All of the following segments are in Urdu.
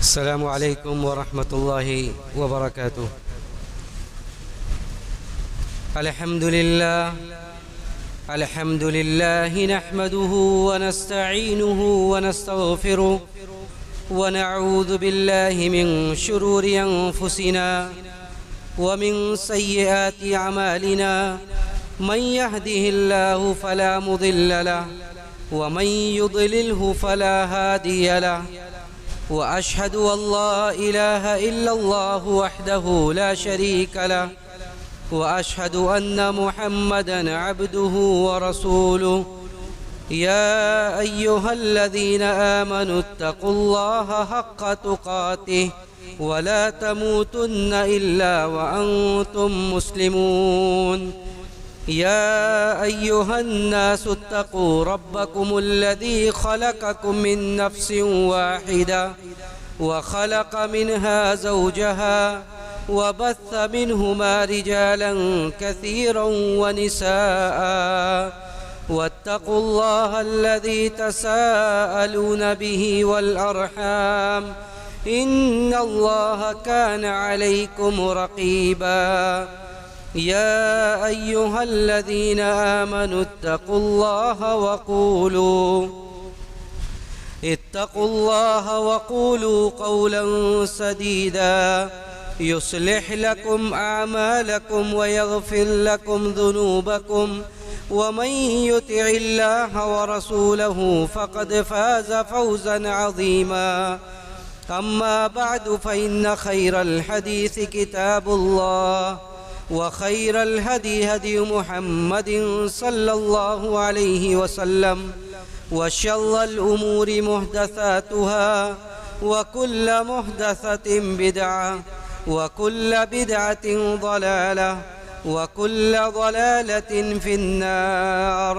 السلام عليكم ورحمة الله وبركاته. الحمد لله نحمده ونستعينه ونستغفره ونعوذ بالله من شرور أنفسنا ومن سيئات أعمالنا، من يهده الله فلا مضل له ومن يضلله فلا هادي له، وأشهد أن لا إله إلا الله وحده لا شريك له، وأشهد أن محمدًا عبده ورسوله. يا أيها الذين آمنوا اتقوا الله حق تقاته ولا تموتن إلا وأنتم مسلمون. يا أيها الناس اتقوا ربكم الذي خلقكم من نفس واحدة وخلق منها زوجها وبث منهما رجالا كثيرا ونساء، واتقوا الله الذي تساءلون به والأرحام، إن الله كان عليكم رقيبا. يا أيها الذين آمنوا اتقوا الله وقولوا قولا سديدا يصلح لكم أعمالكم ويغفر لكم ذنوبكم، ومن يطع الله ورسوله فقد فاز فوزا عظيما. أما بعد، فإن خير الحديث كتاب الله، وخير الهدي هدي محمد صلى الله عليه وسلم، وشر الأمور محدثاتها، وكل محدثة بدعة، وكل بدعة ضلالة، وكل ضلالة في النار.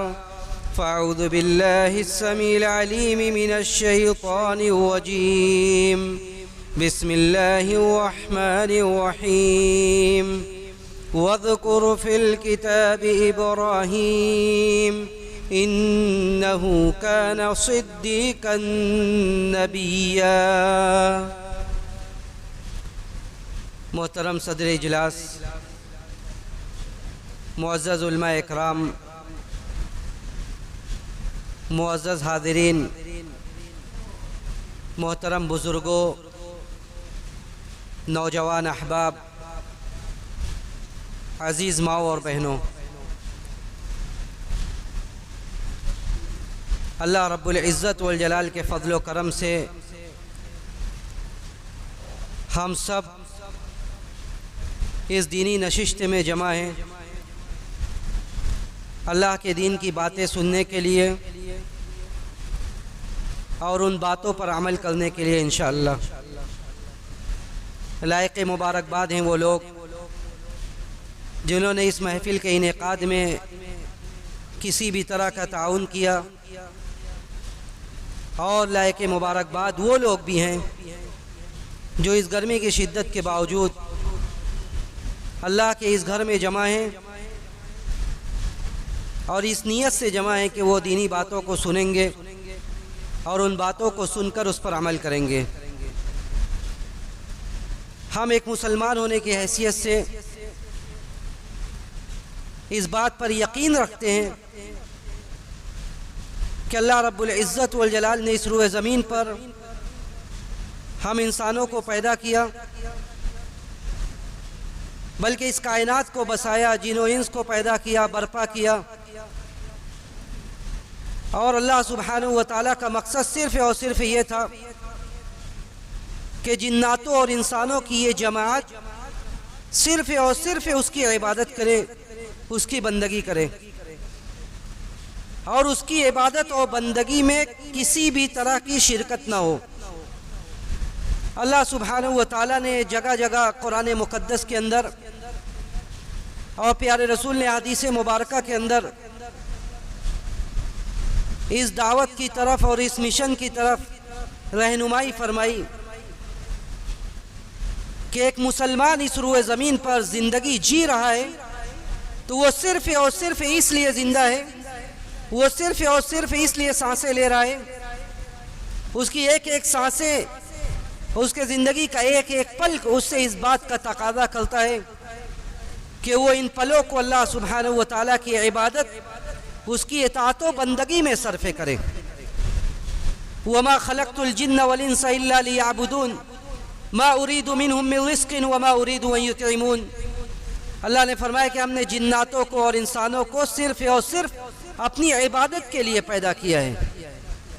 فأعوذ بالله السميع العليم من الشيطان الرجيم. بسم الله الرحمن الرحيم. واذكر في الكتاب إبراهيم إنه كان صديقا نبيا. محترم صدر اجلاس، معزز علماء اکرام، معزز حاضرین، محترم بزرگوں، نوجوان احباب، عزیز ماؤں اور بہنوں، اللہ رب العزت والجلال کے فضل و کرم سے ہم سب اس دینی نشست میں جمع ہیں اللہ کے دین کی باتیں سننے کے لیے اور ان باتوں پر عمل کرنے کے لیے انشاءاللہ. لائق مبارکباد ہیں وہ لوگ جنہوں نے اس محفل کے انعقاد میں کسی بھی طرح کا تعاون کیا، اور لائق مبارکباد وہ لوگ بھی ہیں جو اس گرمی کی شدت کے باوجود اللہ کے اس گھر میں جمع ہیں اور اس نیت سے جمع ہیں کہ وہ دینی باتوں کو سنیں گے اور ان باتوں کو سن کر اس پر عمل کریں گے. ہم ایک مسلمان ہونے کی حیثیت سے اس بات پر یقین رکھتے ہیں کہ اللہ رب العزت والجلال نے اس روئے زمین پر ہم انسانوں کو پیدا کیا، بلکہ اس کائنات کو بسایا، جن و انس کو پیدا کیا، برپا کیا، اور اللہ سبحانہ وتعالیٰ کا مقصد صرف اور صرف یہ تھا کہ جناتوں اور انسانوں کی یہ جماعت صرف اور صرف اس کی عبادت کرے، اس کی بندگی کرے، اور اس کی عبادت اور بندگی میں کسی بھی طرح کی شرکت نہ ہو. اللہ سبحانہ وتعالیٰ نے جگہ جگہ قرآن مقدس کے اندر اور پیارے رسول نے حدیث مبارکہ کے اندر اس دعوت کی طرف اور اس مشن کی طرف رہنمائی فرمائی کہ ایک مسلمان اس روئے زمین پر زندگی جی رہا ہے تو وہ صرف اور صرف اس لیے زندہ ہے، وہ صرف اور صرف اس لیے سانسیں لے رہا ہے، اس کی ایک ایک سانسیں اس کے زندگی کا ایک ایک پل اس سے اس بات کا تقاضا کرتا ہے کہ وہ ان پلوں کو اللہ سبحانہ و تعالیٰ کی عبادت، اس کی اطاعت و بندگی میں صرف کرے۔ وَمَا خَلَقْتُ الْجِنَّ وَالْإِنسَ إِلَّا لِيَعْبُدُونَ مَا أُرِيدُ مِنْهُمْ مِنْ رِزْقٍ وَمَا أُرِيدُ أَنْ يُطْعِمُونَ۔ اللہ نے فرمایا کہ ہم نے جناتوں کو اور انسانوں کو صرف اور صرف اپنی عبادت کے لیے پیدا کیا ہے۔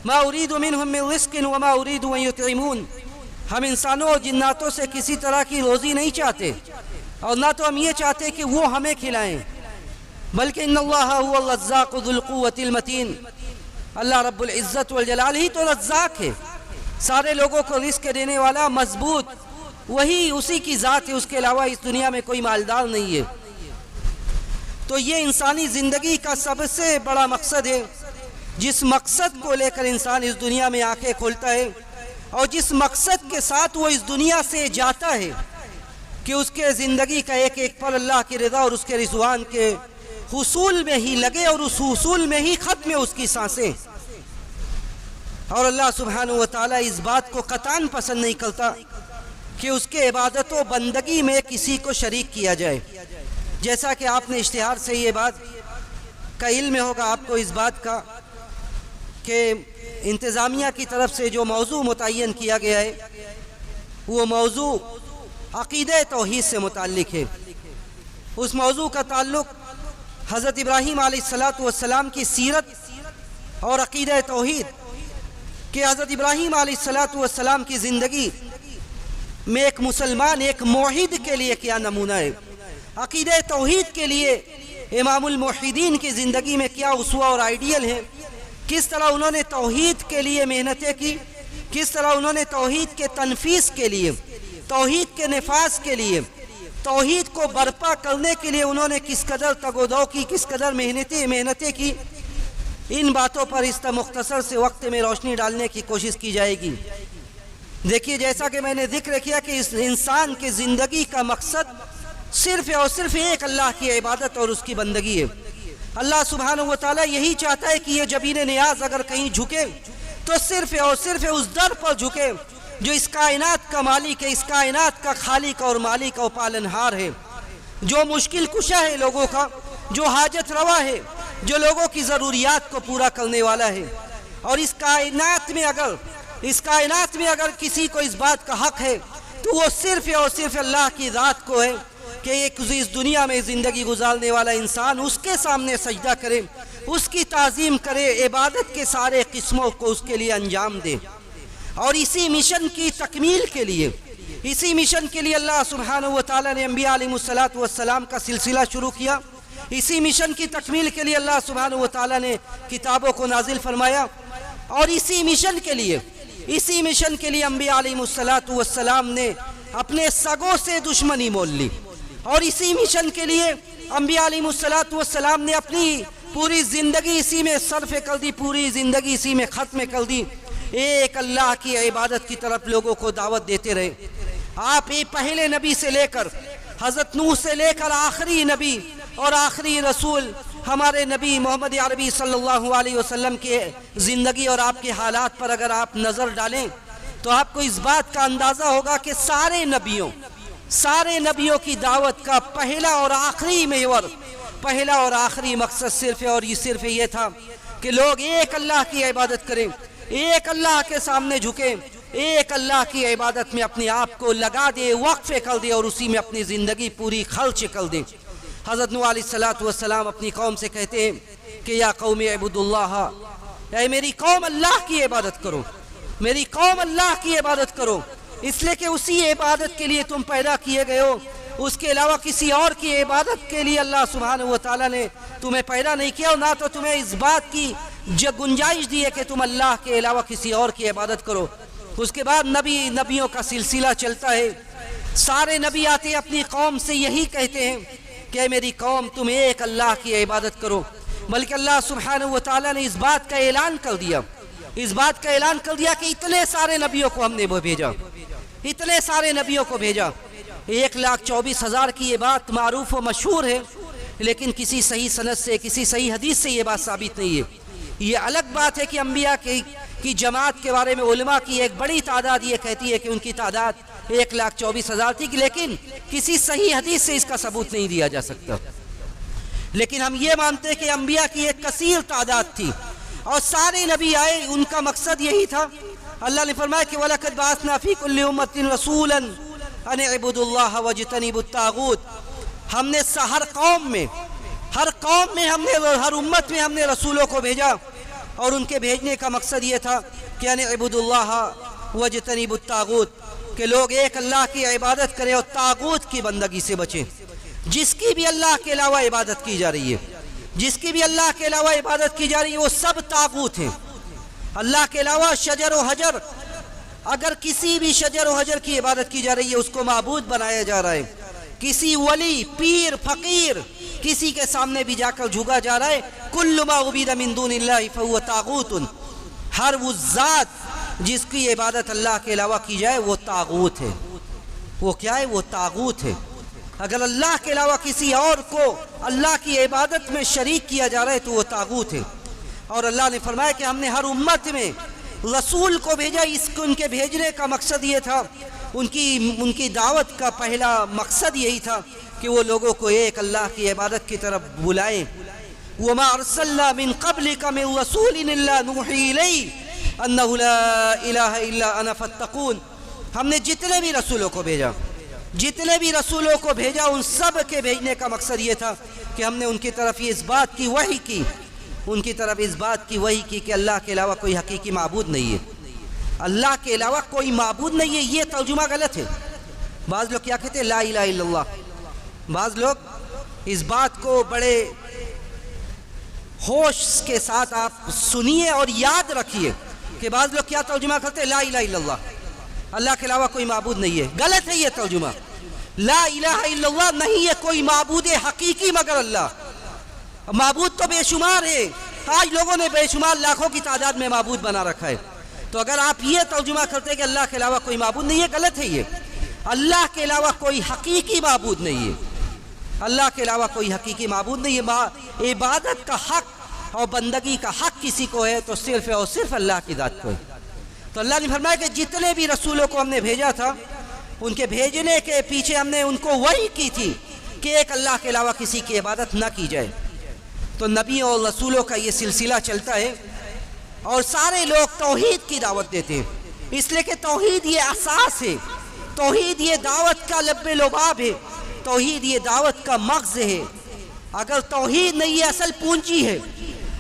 مَا أُرِيدُ مِنْهُمْ مِنْ رِزْقٍ وَمَا أُرِيدُ أَنْ يُطْعِمُونَ۔ ہم انسانوں اور جناتوں سے کسی طرح کی روزی نہیں چاہتے، اور نہ تو ہم یہ چاہتے کہ وہ ہمیں کھلائیں، بلکہ ان اللہ هو الرزاق ذو القوة المتین، اللہ رب العزت والجلال ہی تو رزاق ہے، سارے لوگوں کو رزق دینے والا، مضبوط، وہی اسی کی ذات ہے، اس کے علاوہ اس دنیا میں کوئی مالدار نہیں ہے۔ تو یہ انسانی زندگی کا سب سے بڑا مقصد ہے، جس مقصد کو لے کر انسان اس دنیا میں آنکھیں کھولتا ہے، اور جس مقصد کے ساتھ وہ اس دنیا سے جاتا ہے کہ اس کے زندگی کا ایک ایک پل اللہ کی رضا اور اس کے رضوان کے حصول میں ہی لگے، اور اس حصول میں ہی ختم اس کی سانسیں۔ اور اللہ سبحانہ و تعالیٰ اس بات کو قطعاً پسند نہیں کرتا کہ اس کے عبادت و بندگی میں کسی کو شریک کیا جائے۔ جیسا کہ آپ نے اشتہار سے یہ بات کا علم ہوگا آپ کو اس بات کا کہ انتظامیہ کی طرف سے جو موضوع متعین کیا گیا ہے وہ موضوع عقیدہ توحید سے متعلق ہے۔ اس موضوع کا تعلق حضرت ابراہیم علیہ السلام کی سیرت اور عقیدہ توحید، کہ حضرت ابراہیم علیہ السلام کی زندگی میں ایک مسلمان، ایک موحد کے لیے کیا نمونہ ہے، عقیدہ توحید کے لیے امام الموحدین کی زندگی میں کیا اسوہ اور آئیڈیل ہے، کس طرح انہوں نے توحید کے لیے محنتیں کی، کس طرح انہوں نے توحید کے تنفیذ کے لیے، توحید کے نفاذ کے لیے، توحید کو برپا کرنے کے لیے انہوں نے کس قدر تگ و دو کی، کس قدر محنتیں کی۔ ان باتوں پر اس مختصر سے وقت میں روشنی ڈالنے کی کوشش کی جائے گی۔ دیکھیے، جیسا کہ میں نے ذکر کیا کہ اس انسان کی زندگی کا مقصد صرف اور صرف ایک اللہ کی عبادت اور اس کی بندگی ہے۔ اللہ سبحانہ و تعالیٰ یہی چاہتا ہے کہ یہ جبین نیاز اگر کہیں جھکے تو صرف اور صرف اس در پر جھکے جو اس کائنات کا مالک ہے، اس کائنات کا خالق اور مالک اور پالنہار ہے، جو مشکل کشا ہے لوگوں کا، جو حاجت روا ہے، جو لوگوں کی ضروریات کو پورا کرنے والا ہے۔ اور اس کائنات میں اگر کسی کو اس بات کا حق ہے تو وہ صرف اور صرف اللہ کی ذات کو ہے کہ ایک اس دنیا میں زندگی گزارنے والا انسان اس کے سامنے سجدہ کرے، اس کی تعظیم کرے، عبادت کے سارے قسموں کو اس کے لیے انجام دے۔ اور اسی مشن کی تکمیل کے لیے اللہ سبحانہ و تعالیٰ نے انبیاء علیہ السلام کا سلسلہ شروع کیا۔ اسی مشن کی تکمیل کے لیے اللہ سبحانہ و تعالیٰ نے کتابوں کو نازل فرمایا، اور اسی مشن کے لیے انبیاء علیہ السلام نے اپنے سگوں سے دشمنی مول لی، اور اسی مشن کے لیے انبیاء علیہ السلام نے اپنی پوری زندگی اسی میں صرف کر دی، پوری زندگی اسی میں ختم کر دی۔ ایک اللہ کی عبادت کی طرف لوگوں کو دعوت دیتے رہے۔ آپ پہلے نبی سے لے کر حضرت نوح سے لے کر آخری نبی اور آخری رسول ہمارے نبی محمد عربی صلی اللہ علیہ وسلم کے زندگی اور آپ کے حالات پر اگر آپ نظر ڈالیں تو آپ کو اس بات کا اندازہ ہوگا کہ سارے نبیوں کی دعوت کا پہلا اور آخری محور، پہلا اور آخری مقصد صرف یہ تھا کہ لوگ ایک اللہ کی عبادت کریں، ایک اللہ کے سامنے جھکیں، ایک اللہ کی عبادت میں اپنے آپ کو لگا دے، وقف کر دے، اور اسی میں اپنی زندگی پوری خرچ کر دے۔ حضرت نوح علیہ السلام اپنی قوم سے کہتے ہیں کہ یا قوم اعبدوا اللہ، اے میری قوم اللہ کی عبادت کرو، میری قوم اللہ کی عبادت کرو، اس لیے کہ اسی عبادت کے لیے تم پیدا کیے گئے ہو، اس کے علاوہ کسی اور کی عبادت کے لیے اللہ سبحانہ و تعالیٰ نے تمہیں پیدا نہیں کیا، اور نہ تو تمہیں اس بات کی گنجائش دی ہے کہ تم اللہ کے علاوہ کسی اور کی عبادت کرو۔ اس کے بعد نبیوں کا سلسلہ چلتا ہے، سارے نبی آتے ہیں اپنی قوم سے یہی کہتے ہیں کہ میری قوم تم ایک اللہ کی عبادت کرو، بلکہ اللہ سبحانہ و تعالیٰ نے اس بات کا اعلان کر دیا کہ اتنے سارے نبیوں کو ہم نے بھیجا، اتنے سارے نبیوں کو بھیجا۔ 1,24,000 کی یہ بات معروف و مشہور ہے، لیکن کسی صحیح سند سے، کسی صحیح حدیث سے یہ بات ثابت نہیں ہے۔ یہ الگ بات ہے کہ انبیاء کی جماعت کے بارے میں علماء کی ایک بڑی تعداد یہ کہتی ہے کہ ان کی تعداد 1,24,000 تھی، لیکن کسی صحیح حدیث سے اس کا ثبوت نہیں دیا جا سکتا۔ لیکن ہم یہ مانتے ہیں کہ انبیاء کی ایک کثیر تعداد تھی اور سارے نبی آئے، ان کا مقصد یہی تھا۔ اللہ نے فرمایا کہ وَلَقَدْ بَعَثْنَا فِي كُلِّ أُمَّةٍ رَسُولًا أَنِ اعْبُدُوا اللَّهَ وَاجْتَنِبُوا الطَّاغُوتَ، ہم نے ہر قوم میں ہم نے ہر امت میں ہم نے رسولوں کو بھیجا، اور ان کے بھیجنے کا مقصد یہ تھا کہ ان اعبدوا اللہ واجتنبوا الطاغوت، کہ لوگ ایک اللہ کی عبادت کریں اور طاغوت کی بندگی سے بچیں، جس کی بھی اللہ کے علاوہ عبادت کی جا رہی ہے، جس کی بھی اللہ کے علاوہ عبادت کی جا رہی ہے وہ سب طاغوت ہیں۔ اللہ کے علاوہ شجر و حجر، اگر کسی بھی شجر و حجر کی عبادت کی جا رہی ہے اس کو معبود بنایا جا رہا ہے، کسی ولی، پیر، فقیر، کسی کے سامنے بھی جا کر جھکا جا رہا ہے، کل ما عبید من دون اللہ فہو طاغوت، ہر وہ ذات جس کی عبادت اللہ کے علاوہ کی جائے وہ طاغوت ہے۔ وہ کیا ہے؟ وہ طاغوت ہے۔ اگر اللہ کے علاوہ کسی اور کو اللہ کی عبادت میں شریک کیا جا رہا ہے تو وہ طاغوت ہے۔ اور اللہ نے فرمایا کہ ہم نے ہر امت میں رسول کو بھیجا، ان کے بھیجنے کا مقصد یہ تھا، ان کی دعوت کا پہلا مقصد یہی تھا کہ وہ لوگوں کو ایک اللہ کی عبادت کی طرف بلائیں۔ وَمَا أَرْسَلْنَا مِن قَبْلِكَ مِن رَسُولٍ إِلَّا نُوحِي إِلَيْهِ أَنَّهُ لَا إِلَهَ إِلَّا أَنَا فَاتَّقُونِ، ہم نے جتنے بھی رسولوں کو بھیجا ان سب کے بھیجنے کا مقصد یہ تھا کہ ہم نے ان کی طرف اس بات کی وحی کی کہ اللہ کے علاوہ کوئی حقیقی معبود نہیں ہے، اللہ کے علاوہ کوئی معبود نہیں ہے۔ یہ ترجمہ غلط ہے۔ بعض لوگ کیا کہتے ہیں؟ لا الہ الا اللہ۔ بعض لوگ اس بات کو بڑے ہوش کے ساتھ آپ سنیے اور یاد رکھیے کہ بعض لوگ کیا ترجمہ کرتے ہیں؟ لا الہ الا اللہ، اللہ کے علاوہ کوئی معبود نہیں ہے۔ غلط ہے یہ ترجمہ۔ لا الہ الا اللہ نہیں ہے کوئی معبود حقیقی مگر اللہ۔ معبود تو بے شمار ہے، آج لوگوں نے بے شمار لاکھوں کی تعداد میں معبود بنا رکھا ہے۔ تو اگر آپ یہ ترجمہ کرتے ہیں کہ اللہ کے علاوہ کوئی معبود نہیں ہے، غلط ہے یہ۔ اللہ کے علاوہ کوئی حقیقی معبود نہیں ہے، اللہ کے علاوہ کوئی حقیقی معبود نہیں ہے۔ عبادت کا حق اور بندگی کا حق کسی کو ہے تو صرف اور صرف اللہ کی ذات کو ہے۔ تو اللہ نے فرمایا کہ جتنے بھی رسولوں کو ہم نے بھیجا تھا ان کے بھیجنے کے پیچھے ہم نے ان کو وحی کی تھی کہ ایک اللہ کے علاوہ کسی کی عبادت نہ کی جائے۔ تو نبیوں اور رسولوں کا یہ سلسلہ چلتا ہے اور سارے لوگ توحید کی دعوت دیتے ہیں، اس لیے کہ توحید یہ اساس ہے، توحید یہ دعوت کا لب لباب ہے، توحید یہ دعوت کا مغز ہے۔ اگر توحید نہیں یہ اصل پونجی ہے۔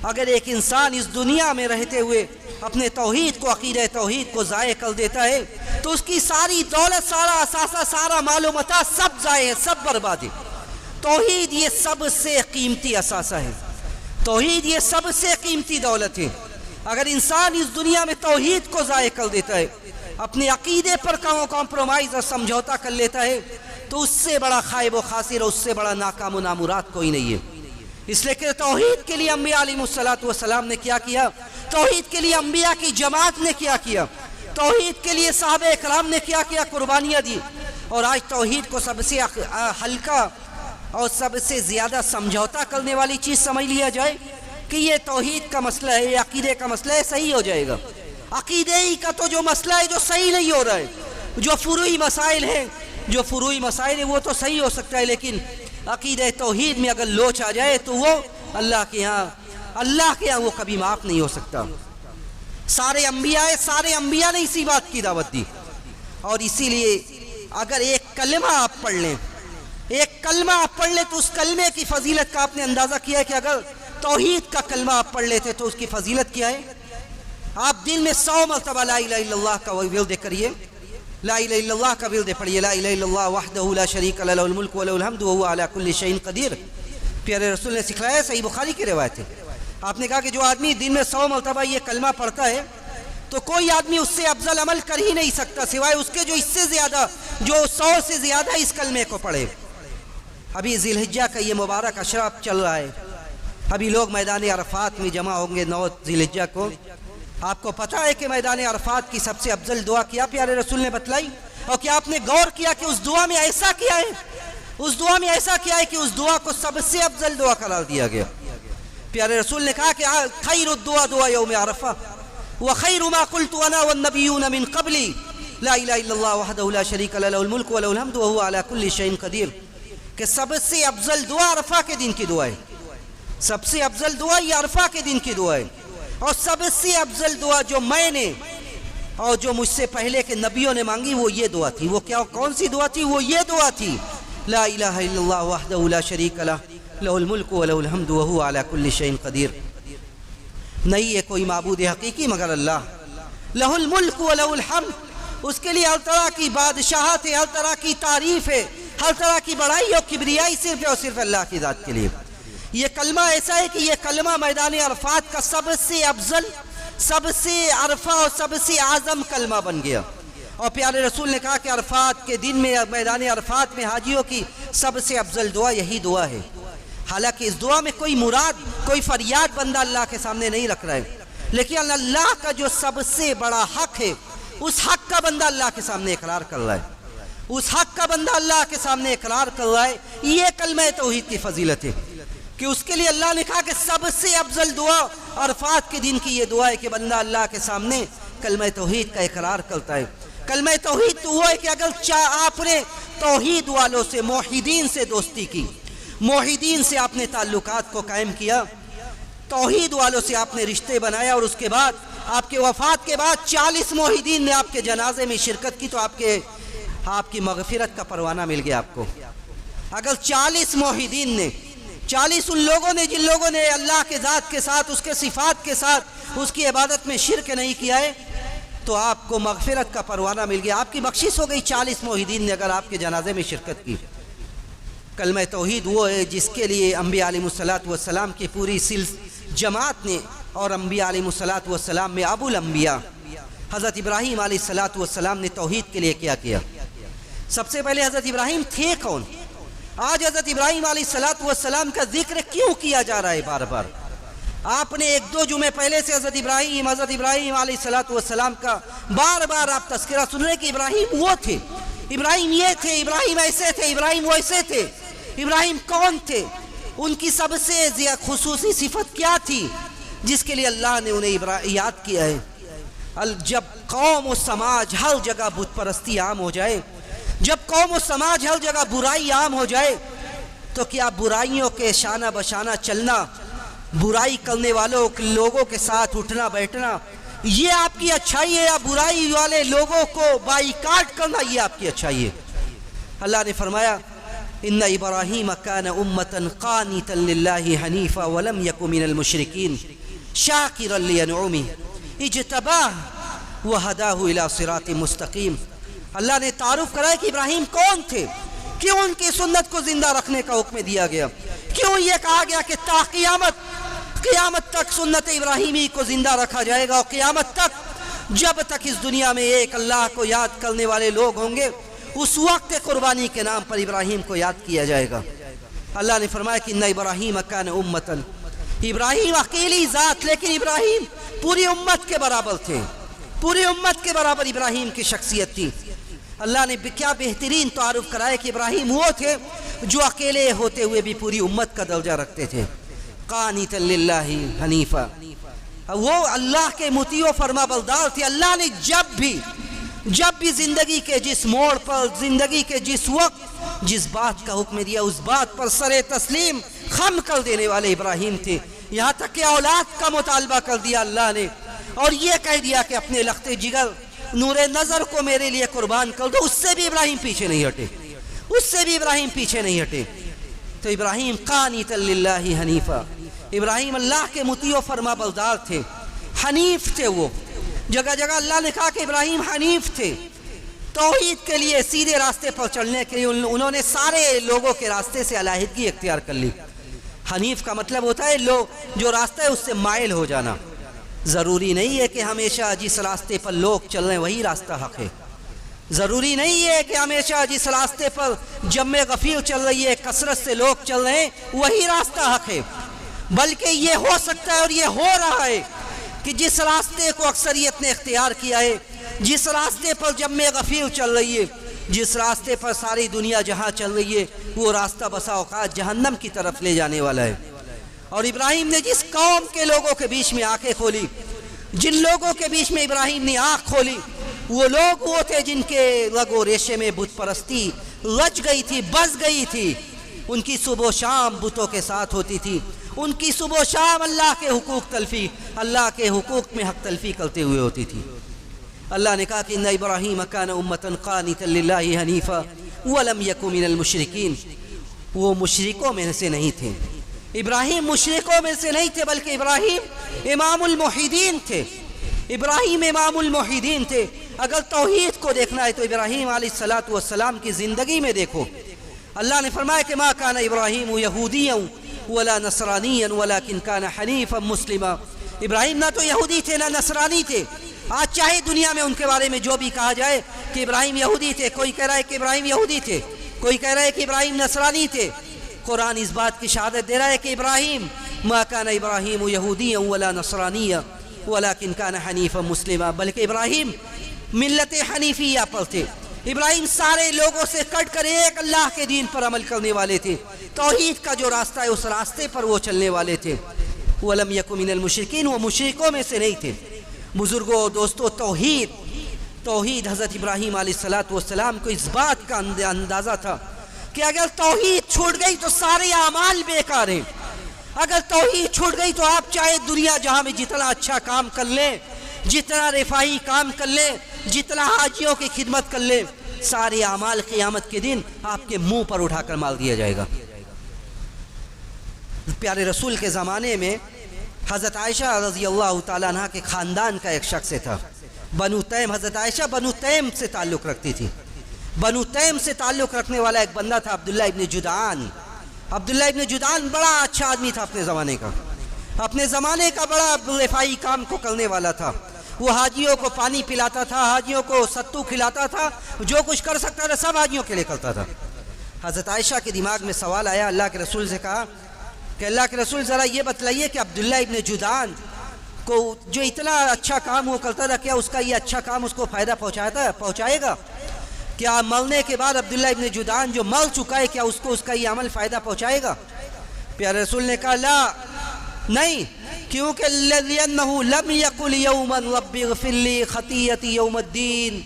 اگر ایک انسان اس دنیا میں رہتے ہوئے اپنے توحید کو، عقیدہ توحید کو ضائع کر دیتا ہے تو اس کی ساری دولت، سارا اثاثہ، سارا مال و متاع سب ضائع ہے، سب برباد ہے۔ توحید یہ سب سے قیمتی اثاثہ ہے، توحید یہ سب سے قیمتی دولت ہے۔ اگر انسان اس دنیا میں توحید کو ضائع کر دیتا ہے، اپنے عقیدے پر کمپرومائز اور سمجھوتا کر لیتا ہے تو اس سے بڑا خائب و خاسر، اس سے بڑا ناکام و نامراد کوئی نہیں ہے۔ اس لیے کہ توحید کے لیے انبیاء علیہ السلام نے کیا کیا، توحید کے لیے انبیاء کی جماعت نے کیا کیا، توحید کے لیے صحابہ کرام نے کیا کیا قربانیاں دی۔ اور آج توحید کو سب سے ہلکا اور سب سے زیادہ سمجھوتا کرنے والی چیز سمجھ لیا جائے کہ یہ توحید کا مسئلہ ہے، یہ عقیدے کا مسئلہ ہے، صحیح ہو جائے گا۔ عقیدے ہی کا تو جو مسئلہ ہے جو صحیح نہیں ہو رہا ہے، جو فروعی مسائل ہیں وہ تو صحیح ہو سکتا ہے، لیکن عقیدہ توحید میں اگر لوچ آ جائے تو وہ اللہ کے ہاں وہ کبھی معاف نہیں ہو سکتا۔ سارے انبیاء نے اسی بات کی دعوت دی۔ اور اسی لیے اگر ایک کلمہ آپ پڑھ لیں تو اس کلمے کی فضیلت کا آپ نے اندازہ کیا ہے کہ اگر توحید کا کلمہ آپ پڑھ لیتے تو اس کی فضیلت کیا ہے؟ آپ دن میں 100 مرتبہ لا الہ الا اللہ کا ورد کریے، لا الہ الا اللہ کا ورد پڑھیے، لا الہ الا اللہ وحدہ لا شریک لہ، لہ الملک و لہ الحمد وہو علی کل شیء قدیر۔ پیارے رسول نے سکھلایا ہے، صحیح بخاری کی روایت ہے۔ آپ نے کہا کہ جو آدمی دن میں 100 مرتبہ یہ کلمہ پڑھتا ہے تو کوئی آدمی اس سے افضل عمل کر ہی نہیں سکتا سوائے اس کے جو اس سے زیادہ، جو 100 سے زیادہ اس کلمے کو پڑھے۔ ابھی ذی الحجہ کا یہ مبارک عشرہ چل رہا ہے، ابھی لوگ میدان عرفات میں جمع ہوں گے 9 ذی الحجہ کو۔ آپ کو پتہ ہے کہ میدان عرفات کی سب سے افضل دعا کیا پیارے رسول نے بتلائی؟ اور کیا آپ نے غور کیا کہ اس دعا میں ایسا کیا ہے کہ اس دعا کو سب سے افضل دعا قرار دیا گیا؟ پیارے رسول نے کہا کہ خیر الدعاء دعا یوم عرفہ وخیر ما قلت انا والنبیون من قبلی لا الہ الا اللہ وحدہ لا شریک له له الملک وله الحمد وهو على كل شيء قدیر، کہ سب سے افضل دعا عرفہ کے دن کی دعا ہے، سب سے افضل دعا یہ عرفہ کے دن کی دعا ہے، اور سب سے افضل دعا جو میں نے اور جو مجھ سے پہلے کے نبیوں نے مانگی وہ یہ دعا تھی۔ وہ کون سی دعا تھی؟ وہ یہ دعا تھی، لا الہ الا اللہ وحدہ لا شریک لہ لہ الملک وله الحمد وهو على كل شيء قدیر۔ نہیں ہے کوئی معبود حقیقی مگر اللہ، لہ الملک ولہ الحمد، اس کے لیے ہر طرح کی بادشاہت ہے، ہر طرح کی تعریف ہے، ہر طرح کی بڑائی اور کبریائی صرف اور صرف اللہ کی ذات کے لیے۔ یہ کلمہ ایسا ہے کہ یہ کلمہ میدان عرفات کا سب سے افضل، سب سے عرفہ اور سب سے اعظم کلمہ بن گیا۔ اور پیارے رسول نے کہا کہ عرفات کے دن میں میدان عرفات میں حاجیوں کی سب سے افضل دعا یہی دعا ہے۔ حالانکہ اس دعا میں کوئی مراد، کوئی فریاد بندہ اللہ کے سامنے نہیں رکھ رہا ہے، لیکن اللہ کا جو سب سے بڑا حق ہے اس حق کا بندہ اللہ کے سامنے اقرار کر رہا ہے، اس حق کا بندہ اللہ کے سامنے اقرار کر رہا ہے۔ یہ کلمہ توحید کی فضیلت ہے کہ اس کے لیے اللہ نے کہا کہ سب سے افضل دعا عرفات کے دن کی یہ دعا ہے کہ بندہ اللہ کے سامنے کلمہ توحید کا اقرار کرتا ہے۔ کلمہ توحید تو وہ ہے کہ اگر آپ نے توحید والوں سے، موحدین سے دوستی کی، موحدین سے آپ نے تعلقات کو قائم کیا، توحید والوں سے آپ نے رشتے بنایا، اور اس کے بعد آپ کے وفات کے بعد 40 موحدین نے آپ کے جنازے میں شرکت کی، تو آپ کی مغفرت کا پروانہ مل گیا آپ کو۔ اگر 40 موحدین نے، 40 ان لوگوں نے جن لوگوں نے اللہ کے ذات کے ساتھ، اس کے صفات کے ساتھ، اس کی عبادت میں شرک نہیں کیا ہے، تو آپ کو مغفرت کا پروانہ مل گیا، آپ کی بخشش ہو گئی 40 موحدین نے اگر آپ کے جنازے میں شرکت کی۔ کلمہ توحید وہ ہے جس کے لیے انبیاء علیہ السلام کی پوری جماعت نے، اور انبیاء علیہ السلام میں ابو الانبیاء حضرت ابراہیم علیہ السلام نے توحید کے لیے کیا کیا؟ سب سے پہلے حضرت ابراہیم تھے کون؟ آج حضرت ابراہیم علیہ السلام کا ذکر کیوں کیا جا رہا ہے بار بار؟ آپ نے ایک دو جمعے پہلے سے حضرت ابراہیم علیہ السلام کا بار بار آپ تذکرہ سن رہے کہ ابراہیم وہ تھے، ابراہیم یہ تھے، ابراہیم ایسے تھے، ابراہیم ویسے تھے۔ ابراہیم کون تھے؟ ان کی سب سے خصوصی صفت کیا تھی جس کے لیے اللہ نے انہیں یاد کیا ہے؟ جب قوم و سماج ہر جگہ بت پرستی عام ہو جائے، جب قوم و سماج ہر جگہ برائی عام ہو جائے، تو کیا برائیوں کے شانہ بشانہ چلنا، برائی کرنے والوں لوگوں کے ساتھ اٹھنا بیٹھنا، یہ آپ کی اچھائی ہے، یا برائی والے لوگوں کو بائیکاٹ کرنا یہ آپ کی اچھائی ہے؟ اللہ نے فرمایا ان ابراہیم کان امۃ قانتا للہ حنیفا ولم یک من المشرکین شاکرا لانعمہ اجتباہ وہداہ الی صراط مستقیم۔ اللہ نے تعارف کرایا کہ ابراہیم کون تھے، کیوں ان کی سنت کو زندہ رکھنے کا حکم دیا گیا، کیوں یہ کہا گیا کہ تا قیامت تک سنت ابراہیمی کو زندہ رکھا جائے گا، اور قیامت تک جب تک اس دنیا میں ایک اللہ کو یاد کرنے والے لوگ ہوں گے اس وقت قربانی کے نام پر ابراہیم کو یاد کیا جائے گا۔ اللہ نے فرمایا کہ ان ابراہیم کان امۃ، ابراہیم اکیلی ذات، لیکن ابراہیم پوری امت کے برابر تھے، پوری امت کے برابر ابراہیم کی شخصیت تھی۔ اللہ نے کیا بہترین تعارف کرایا کہ ابراہیم وہ تھے جو اکیلے ہوتے ہوئے بھی پوری امت کا درجہ رکھتے تھے، قانتا للہ حنیفا، وہ اللہ کے مطیع و فرما بردار تھے۔ اللہ نے جب بھی زندگی کے جس موڑ پر، زندگی کے جس وقت جس بات کا حکم دیا اس بات پر سر تسلیم خم کر دینے والے ابراہیم تھے، یہاں تک کہ اولاد کا مطالبہ کر دیا اللہ نے، اور یہ کہہ دیا کہ اپنے لخت جگر نور نظر کو میرے لیے قربان کر دو۔ اس سے بھی ابراہیم پیچھے نہیں ہٹے، اس سے بھی ابراہیم پیچھے نہیں ہٹے۔ تو ابراہیم قانتا للہ حنیفا، ابراہیم اللہ کے مطیع و فرما بردار تھے، حنیف تھے۔ وہ جگہ جگہ اللہ نے کہا کہ ابراہیم حنیف تھے، توحید کے لیے سیدھے راستے پر چلنے کے لیے انہوں نے سارے لوگوں کے راستے سے علیحدگی اختیار کر لی۔ حنیف کا مطلب ہوتا ہے جو راستہ ہے اس سے مائل ہو جانا۔ ضروری نہیں ہے کہ ہمیشہ جس راستے پر لوگ چل رہے ہیں وہی راستہ حق ہے، ضروری نہیں ہے کہ ہمیشہ جس راستے پر جمع غفیر چل رہی ہے، کثرت سے لوگ چل رہے ہیں وہی راستہ حق ہے، بلکہ یہ ہو سکتا ہے اور یہ ہو رہا ہے کہ جس راستے کو اکثریت نے اختیار کیا ہے، جس راستے پر جمع غفیر چل رہی ہے، جس راستے پر ساری دنیا جہاں چل رہی ہے، وہ راستہ بسا اوقات جہنم کی طرف لے جانے والا ہے۔ اور ابراہیم نے جس قوم کے لوگوں کے بیچ میں آنکھیں کھولی، جن لوگوں کے بیچ میں ابراہیم نے آنکھ کھولی، وہ لوگ وہ تھے جن کے رگ و ریشے میں بت پرستی رچ گئی تھی، بس گئی تھی۔ ان کی صبح و شام بتوں کے ساتھ ہوتی تھی، ان کی صبح و شام اللہ کے حقوق تلفی، اللہ کے حقوق میں حق تلفی کرتے ہوئے ہوتی تھی۔ اللہ نے کہا کہ ان ابراہیم کان امۃ قانتا للہ حنیفا ولم یک من المشرکین، وہ مشرکوں میں سے نہیں تھے، ابراہیم مشرکوں میں سے نہیں تھے، بلکہ ابراہیم امام الموحدین تھے، ابراہیم امام الموحدین تھے۔ اگر توحید کو دیکھنا ہے تو ابراہیم علیہ السلام کی زندگی میں دیکھو۔ اللہ نے فرمایا کہ ما کان ابراہیم یہودیا ولا نصرانیا ولکن کان حنیفا مسلما، ابراہیم نہ تو یہودی تھے نہ نصرانی تھے۔ آج چاہے دنیا میں ان کے بارے میں جو بھی کہا جائے کہ ابراہیم یہودی تھے، کوئی کہہ رہا ہے کہ ابراہیم یہودی تھے، کوئی کہہ رہا ہے کہ ابراہیم نصرانی تھے، قرآن اس بات کی شہادت دے رہا ہے کہ ابراہیم ما کان ابراہیم یہودیا ولا نصرانیا ولکن کان حنیفا مسلما، بلکہ ابراہیم ملت حنیفیہ پر تھے۔ ابراہیم سارے لوگوں سے کٹ کر ایک اللہ کے دین پر عمل کرنے والے تھے، توحید کا جو راستہ ہے اس راستے پر وہ چلنے والے تھے۔ وَلَمْ يَكُ مِنَ الْمُشْرِكِينَ، وہ مشرکوں میں سے نہیں تھے۔ بزرگوں دوستو، توحید حضرت ابراہیم علیہ السلام کو اس بات کا اندازہ تھا کہ اگر توحید چھوٹ گئی تو سارے اعمال بیکار ہیں۔ اگر توحید چھوٹ گئی تو آپ چاہے دنیا جہاں میں جتنا اچھا کام کر لیں، جتنا رفاہی کام کر لیں، جتنا حاجیوں کی خدمت کر لیں، سارے اعمال قیامت کے دن آپ کے منہ پر اٹھا کر مال دیا جائے گا۔ پیارے رسول کے زمانے میں حضرت عائشہ رضی اللہ تعالیٰ عنہ کے خاندان کا ایک شخص تھا، بنو تیم۔ حضرت عائشہ بنو تیم سے تعلق رکھتی تھی۔ بنو تیم سے تعلق رکھنے والا ایک بندہ تھا عبداللہ ابن جدعان۔ عبداللہ ابن جدعان بڑا اچھا آدمی تھا، اپنے زمانے کا بڑا رفاہی کام کو کرنے والا تھا۔ وہ حاجیوں کو پانی پلاتا تھا، حاجیوں کو ستو کھلاتا تھا، جو کچھ کر سکتا تھا سب حاجیوں کے لیے کرتا تھا۔ حضرت عائشہ کے دماغ میں سوال آیا، اللہ کے رسول سے کہا کہ اللہ کے رسول ذرا یہ بتلائیے کہ عبداللہ ابن جدعان کو جو اتنا اچھا کام وہ کرتا تھا، کیا اس کا یہ اچھا کام اس کو فائدہ پہنچائے گا؟ کیا مرنے کے بعد عبداللہ ابن جدعان جو مر چکا ہے، کیا اس کو اس کا یہ عمل فائدہ پہنچائے گا؟ پیارے رسول نے کہا لا، نہیں، کیونکہ لَأَنَّهُ لَمْ يَقُلْ يَوْمًا رَبِّ اغْفِرْ لِي خَطِيئَتِي يَوْمَ الدِّينِ،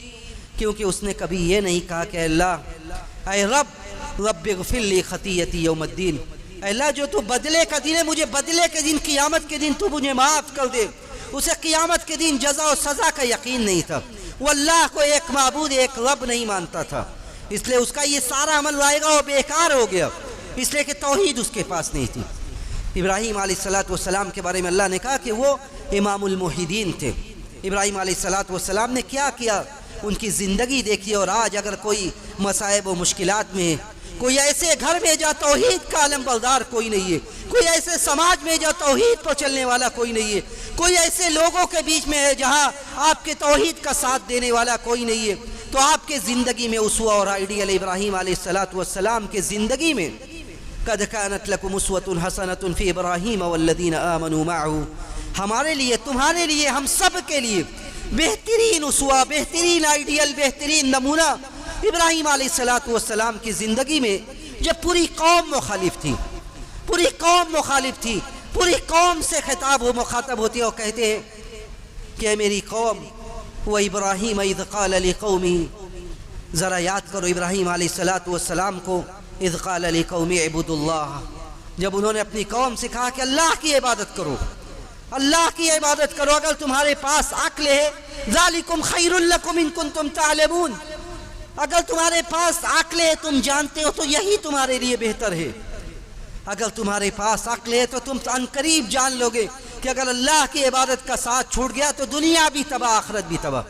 کیونکہ اس نے کبھی یہ نہیں کہا کہ اللہ، اے رب اغفر لی خطیئتی یوم الدین، اے اللہ جو تو بدلے کا دن ہے، مجھے بدلے کے دن، قیامت کے دن تو مجھے معاف کر دے۔ اسے قیامت کے دن جزا و سزا کا یقین نہیں تھا، وہ اللہ کو ایک معبود، ایک رب نہیں مانتا تھا، اس لیے اس کا یہ سارا عمل آئے گا وہ بیکار ہو گیا، اس لیے کہ توحید اس کے پاس نہیں تھی۔ ابراہیم علیہ السلام کے بارے میں اللہ نے کہا کہ وہ امام الموحدین تھے۔ ابراہیم علیہ السلام نے کیا کیا، ان کی زندگی دیکھی۔ اور آج اگر کوئی مصائب و مشکلات میں، کوئی ایسے گھر میں جہاں توحید کا علم بردار کوئی نہیں ہے، کوئی ایسے سماج میں جہاں توحید پر چلنے والا کوئی نہیں ہے، کوئی ایسے لوگوں کے بیچ میں ہے جہاں آپ کے توحید کا ساتھ دینے والا کوئی نہیں ہے، تو آپ کے زندگی میں اسوہ اور آئیڈیل ابراہیم علیہ السلام کے زندگی میں قد كانت لكم اسوة حسنة في ابراہیم والذین آمنوا معه، ہمارے لیے، تمہارے لیے، ہم سب کے لیے بہترین اسوہ، بہترین آئیڈیل، بہترین نمونہ ابراہیم علیہ السلام کی زندگی میں، جب پوری قوم مخالف تھی، پوری قوم سے خطاب و مخاطب ہوتی ہے اور کہتے ہیں کہ اے میری قوم، وَإِبْرَاهِيمَ إِذْ قَالَ لِقَوْمِهِ، ذرا یاد کرو ابراہیم علیہ السلام کو، اذ قال لقوم اعبدوا اللہ، جب انہوں نے اپنی قوم سے کہا کہ اللہ کی عبادت کرو، اللہ کی عبادت کرو، اگر تمہارے پاس عقل ہے، ذالکم خیر لکم ان کنتم تعلمون، اگر تمہارے پاس عقل ہے، تم جانتے ہو، تو یہی تمہارے لیے بہتر ہے۔ اگر تمہارے پاس عقل ہے تو تم عنقریب جان لو گے کہ اگر اللہ کی عبادت کا ساتھ چھوٹ گیا تو دنیا بھی تباہ، آخرت بھی تباہ۔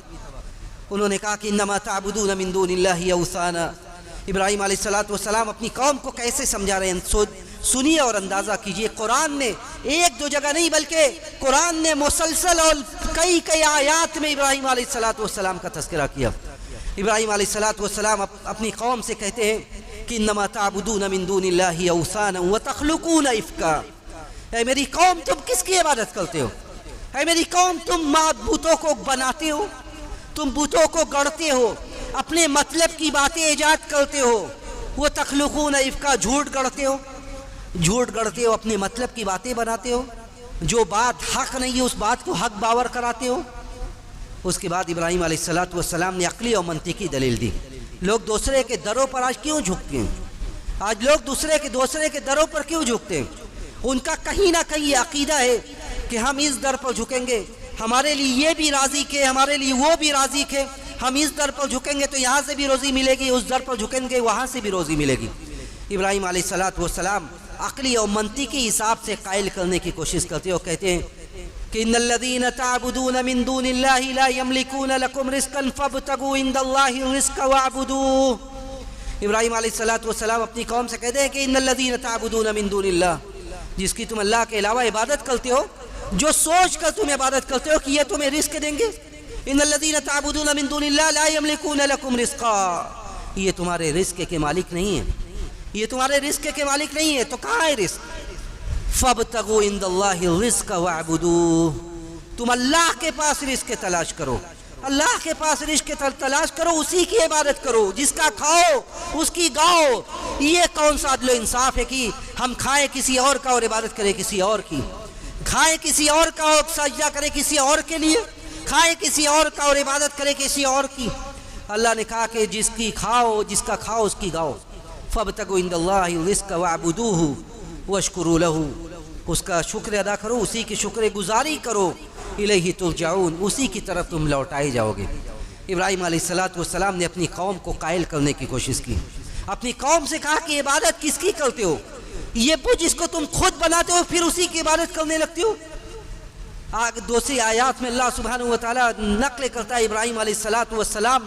انہوں نے کہا کہ انما تعبدون من دون اللہ اوثانا۔ ابراہیم علیہ السلام اپنی قوم کو کیسے سمجھا رہے ہیں، سنیے اور اندازہ کیجئے۔ قرآن نے ایک دو جگہ نہیں بلکہ قرآن نے مسلسل اور کئی آیات میں ابراہیم علیہ السلام کا تذکرہ کیا۔ ابراہیم علیہ السلام اپنی قوم سے کہتے ہیں کہ انما تعبدون من دون اللہ اوثانا وتخلقون افکا، اے میری قوم تم کس کی عبادت کرتے ہو؟ اے میری قوم تم بتوں کو بناتے ہو، تم بتوں کو گڑھتے ہو، اپنے مطلب کی باتیں ایجاد کرتے ہو، وہ تخلقون افکا، جھوٹ گڑھتے ہو۔ جھوٹ گڑتے ہو، اپنے مطلب کی باتیں بناتے ہو، جو بات حق نہیں ہے اس بات کو حق باور کراتے ہو۔ اس کے بعد ابراہیم علیہ السلام نے عقلی اور منطقی دلیل دی۔ لوگ دوسرے کے دروں پر آج کیوں جھکتے ہیں؟ آج لوگ دوسرے کے دروں پر کیوں جھکتے ہیں؟ ان کا کہیں نہ کہیں یہ عقیدہ ہے کہ ہم اس در پر جھکیں گے، ہمارے لیے یہ بھی راضی کہ ہمارے لیے وہ بھی راضی کہ ہم اس در پر جھکیں گے تو یہاں سے بھی روزی ملے گی، اس در پر جھکیں گے وہاں سے بھی روزی ملے گی۔ ابراہیم علیہ السلام عقلی اور منطقی حساب سے قائل کرنے کی کوشش کرتے ہو، کہتے ہیں کہ ان الذین تعبدون من دون اللہ لا یملکون لکم رزقا فابتغوا عند اللہ الرزق واعبدوہ۔ ابراہیم علیہ السلام اپنی قوم سے کہتے ہیں کہ ان الذین تعبدون من دون اللہ، جس کی تم اللہ کے علاوہ عبادت کرتے ہو، جو سوچ کر تم عبادت کرتے ہو کہ یہ تمہیں رزق دیں گے، ان الذین تعبدون من دون اللہ لا یملکون لکم رزقا، یہ تمہارے رزق کے مالک نہیں ہیں، یہ تمہارے رزق کے مالک نہیں ہے، تو کہاں ہے رزق؟ فابتغوا عند اللہ الرزق واعبدوہ، تم اللہ کے پاس رزق تلاش کرو، اللہ کے پاس رزق تلاش کرو، اسی کی عبادت کرو، جس کا کھاؤ اس کی گاؤ۔ یہ کون سا عدل و انصاف ہے کہ ہم کھائیں کسی اور کا اور عبادت کریں کسی اور کی، کھائیں کسی اور کا اور سجدہ کریں کسی اور کے لیے، کھائیں کسی اور کا اور عبادت کریں کسی اور کی۔ اللہ نے کہا کہ جس کی کھاؤ، جس کا کھاؤ اس کی گاؤ۔ فابتغوا عند اللہ الرزق واعبدوہ واشکروا لہ، اس کا شکر ادا کرو، اسی کی شکر گزاری کرو، الیہ ترجعون، اسی کی طرف تم لوٹائے جاؤ گے۔ ابراہیم علیہ السلام نے اپنی قوم کو قائل کرنے کی کوشش کی، اپنی قوم سے کہا کہ عبادت کس کی کرتے ہو؟ یہ بت جس کو تم خود بناتے ہو پھر اسی کی عبادت کرنے لگتے ہو۔ دوسری آیات میں اللہ سبحانہ وتعالیٰ نقل کرتا ہے ابراہیم علیہ السلام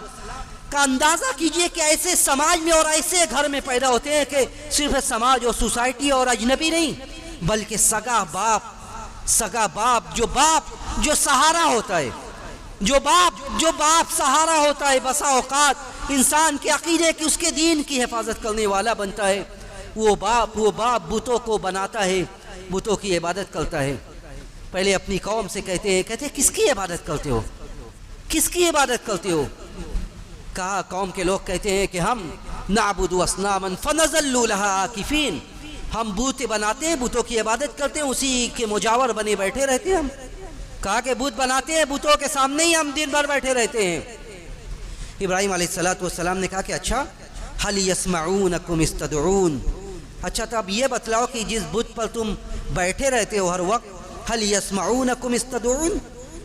کا، اندازہ کیجئے کہ ایسے سماج میں اور ایسے گھر میں پیدا ہوتے ہیں کہ صرف سماج اور سوسائٹی اور اجنبی نہیں، بلکہ سگا باپ جو سہارا ہوتا ہے، جو باپ سہارا ہوتا ہے، بسا اوقات انسان کے عقیدے کی، اس کے دین کی حفاظت کرنے والا بنتا ہے، وہ باپ بتوں کو بناتا ہے، بتوں کی عبادت کرتا ہے۔ پہلے اپنی قوم سے کہتے ہیں کس کی عبادت کرتے ہو، کس کی عبادت کرتے ہو؟ کہا قوم کے لوگ کہتے ہیں کہ ہم نعبد اصناما فنظل لها عاکفین، ہم بت بناتے ہیں، بتوں کی عبادت کرتے ہیں، اسی کے مجاور بنے بیٹھے رہتے ہیں ہم۔ کہا کہ بت بناتے ہیں، بتوں کے سامنے ہی ہم دن بھر بیٹھے رہتے ہیں۔ ابراہیم علیہ السلام نے کہا کہ اچھا هل يسمعونکم استدعون، اچھا تو اب یہ بتلاؤ کہ جس بت پر تم بیٹھے رہتے ہو ہر وقت، هل يسمعونکم استدعون،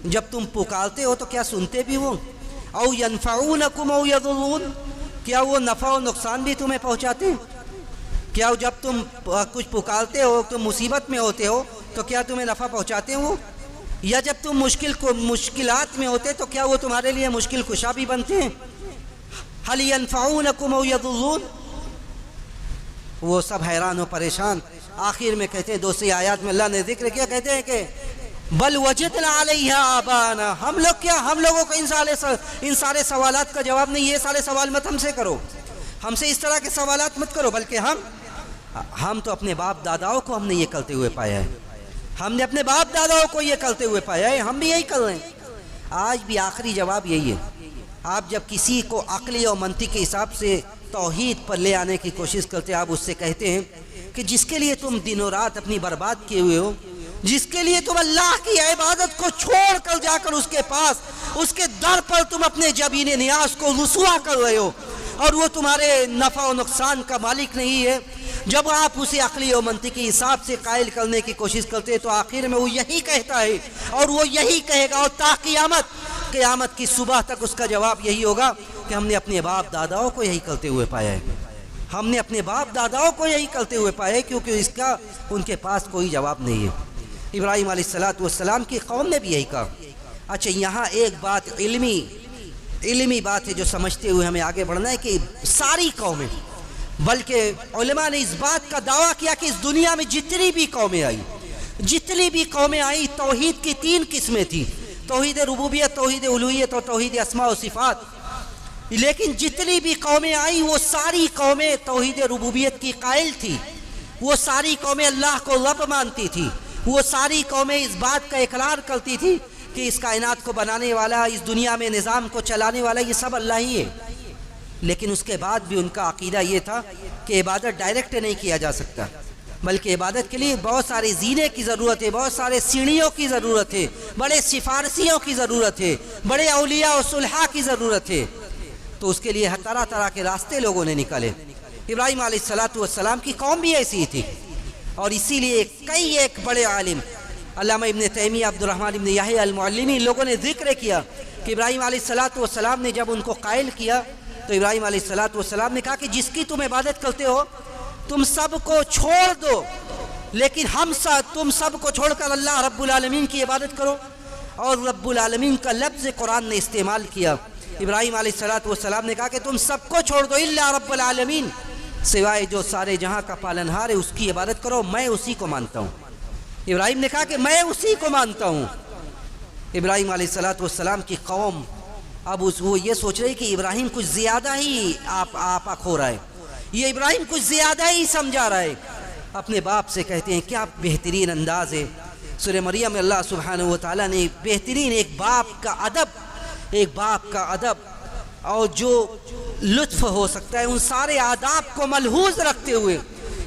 جب تم پکارتے ہو تو کیا سنتے بھی ہو؟ او ينفعونکم او یضرون، کیا وہ نفع و نقصان بھی تمہیں پہنچاتے ہیں؟ کیا جب تم کچھ پکارتے ہو، تم مصیبت میں ہوتے ہو تو کیا تمہیں نفع پہنچاتے ہو؟ یا جب تم مشکلات میں ہوتے تو کیا وہ تمہارے لیے مشکل کشا بھی بنتے ہیں؟ هل ينفعونکم او یضرون، وہ سب حیران و پریشان۔ آخر میں کہتے ہیں، دوسری آیات میں اللہ نے ذکر کیا، کہتے ہیں کہ بل وجدنا علیہا آبانا، ہم لوگوں کو ان سارے سوالات کا جواب نہیں، یہ سارے سوال مت ہم سے کرو، ہم سے اس طرح کے سوالات مت کرو، بلکہ ہم تو اپنے باپ داداؤں کو ہم نے یہ کرتے ہوئے پایا ہے، ہم نے اپنے باپ داداؤں کو یہ کرتے ہوئے پایا ہے، ہم بھی یہی کر رہے ہیں۔ آج بھی آخری جواب یہی ہے۔ آپ جب کسی کو عقلی اور منطق کے حساب سے توحید پر لے آنے کی کوشش کرتے ہیں، آپ اس سے کہتے ہیں کہ جس کے لیے تم دن و رات اپنی برباد کیے ہوئے ہو، جس کے لیے تم اللہ کی عبادت کو چھوڑ کر جا کر اس کے پاس، اس کے در پر تم اپنے جبین نیاز کو رسوا کر رہے ہو، اور وہ تمہارے نفع و نقصان کا مالک نہیں ہے، جب آپ اسے عقلی و منطقی حساب سے قائل کرنے کی کوشش کرتے ہیں تو آخر میں وہ یہی کہتا ہے اور وہ یہی کہے گا، اور تا قیامت کی صبح تک اس کا جواب یہی ہوگا کہ ہم نے اپنے باپ داداؤں کو یہی کرتے ہوئے پایا ہے، ہم نے اپنے باپ داداؤں کو یہی کرتے ہوئے پایا ہے، کیونکہ اس کا ان کے پاس کوئی جواب نہیں ہے۔ ابراہیم علیہ السلام کی قوم نے بھی یہی کہا۔ اچھا، یہاں ایک بات علمی بات ہے جو سمجھتے ہوئے ہمیں آگے بڑھنا ہے کہ ساری قومیں، بلکہ علماء نے اس بات کا دعویٰ کیا کہ اس دنیا میں جتنی بھی قومیں آئیں توحید کی 3 قسمیں تھیں، توحید ربوبیت، توحید الوہیت اور توحید اسماء و صفات۔ لیکن جتنی بھی قومیں آئیں وہ ساری قومیں توحید ربوبیت کی قائل تھی، وہ ساری قومیں اللہ کو رب مانتی تھی، وہ ساری قومیں اس بات کا اقرار کرتی تھی کہ اس کائنات کو بنانے والا، اس دنیا میں نظام کو چلانے والا یہ سب اللہ ہی ہے۔ لیکن اس کے بعد بھی ان کا عقیدہ یہ تھا کہ عبادت ڈائریکٹ نہیں کیا جا سکتا، بلکہ عبادت کے لیے بہت سارے زینے کی ضرورت ہے، بہت سارے سیڑھیوں کی ضرورت ہے، بڑے سفارشیوں کی ضرورت ہے، بڑے اولیاء و صلحاء کی ضرورت ہے۔ تو اس کے لیے طرح طرح کے راستے لوگوں نے نکالے۔ ابراہیم علیہ السلام کی قوم بھی ایسی تھی، اور اسی لیے کئی ایک بڑے عالم، علامہ ابن تیمیہ، عبد الرحمن ابن یحییٰ المعلمی، لوگوں نے ذکر کیا کہ ابراہیم علیہ السلام نے جب ان کو قائل کیا تو ابراہیم علیہ السلام نے کہا کہ جس کی تم عبادت کرتے ہو تم سب کو چھوڑ دو، لیکن تم سب کو چھوڑ کر اللہ رب العالمین کی عبادت کرو۔ اور رب العالمین کا لفظ قرآن نے استعمال کیا۔ ابراہیم علیہ السلام نے کہا کہ تم سب کو چھوڑ دو الا رب العالمین، سوائے جو سارے جہاں کا پالنہار ہے اس کی عبادت کرو، میں اسی کو مانتا ہوں۔ ابراہیم نے کہا کہ میں اسی کو مانتا ہوں۔ ابراہیم علیہ السلام کی قوم اب وہ یہ سوچ رہی کہ ابراہیم کچھ زیادہ ہی آپا کھو رہا ہے، یہ ابراہیم کچھ زیادہ ہی سمجھا رہا ہے۔ اپنے باپ سے کہتے ہیں کیا بہترین انداز ہے۔ سورہ مریم میں اللہ سبحانہ و تعالیٰ نے بہترین ایک باپ کا ادب اور جو لطف ہو سکتا ہے ان سارے آداب کو ملحوظ رکھتے ہوئے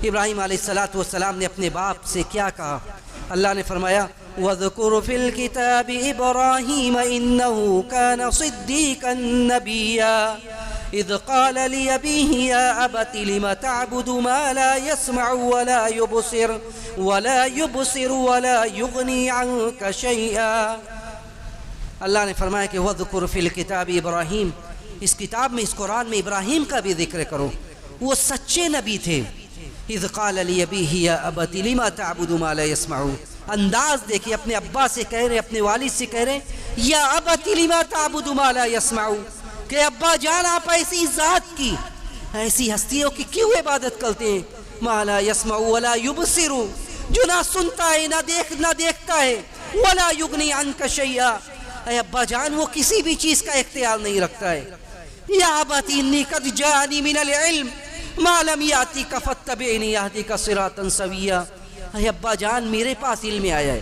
ابراہیم علیہ السلام نے اپنے باپ سے کیا کہا۔ اللہ نے فرمایا وَاذْكُرْ فِي الْكِتَابِ إِبْرَاهِيمَ إِنَّهُ كَانَ صِدِّيقًا نَبِيًّا إِذْ قَالَ لِأَبِيهِ يَا أَبَتِ لِمَ تَعْبُدُ مَا لَا يَسْمَعُ وَلَا يُبْصِرُ وَلَا يُغْنِي عَنْكَ شَيْئًا۔ اللہ نے فرمایا کہ وَاذْكُرْ فِي الْكِتَابِ إِبْرَاهِيمَ، اس کتاب میں، اس قرآن میں ابراہیم کا بھی ذکر کرو، وہ سچے نبی تھے۔ اذ قال لأبیہ یا ابت لما تعبد ما لا يسمع، انداز دیکھیں، اپنے ابا سے کہہ رہے، اپنے والد سے کہہ رہے یا ابت لما تعبد ما لا يسمع، کہ ابا جان آپ ایسی ذات کی، ایسی ہستیوں کی کیوں عبادت کرتے ہیں؟ ما لا يسمع ولا يبصر، جو نہ سنتا ہے نہ دیکھتا ہے، ولا يغني عنك شيئا، اے ابا جان وہ کسی بھی چیز کا اختیار نہیں رکھتا ہے۔ یا ابت انی قد جاءنی من العلم ما لم یاتک فاتبعنی اہدک صراطا سویا، اے ابا جان میرے پاس علم آیا ہے،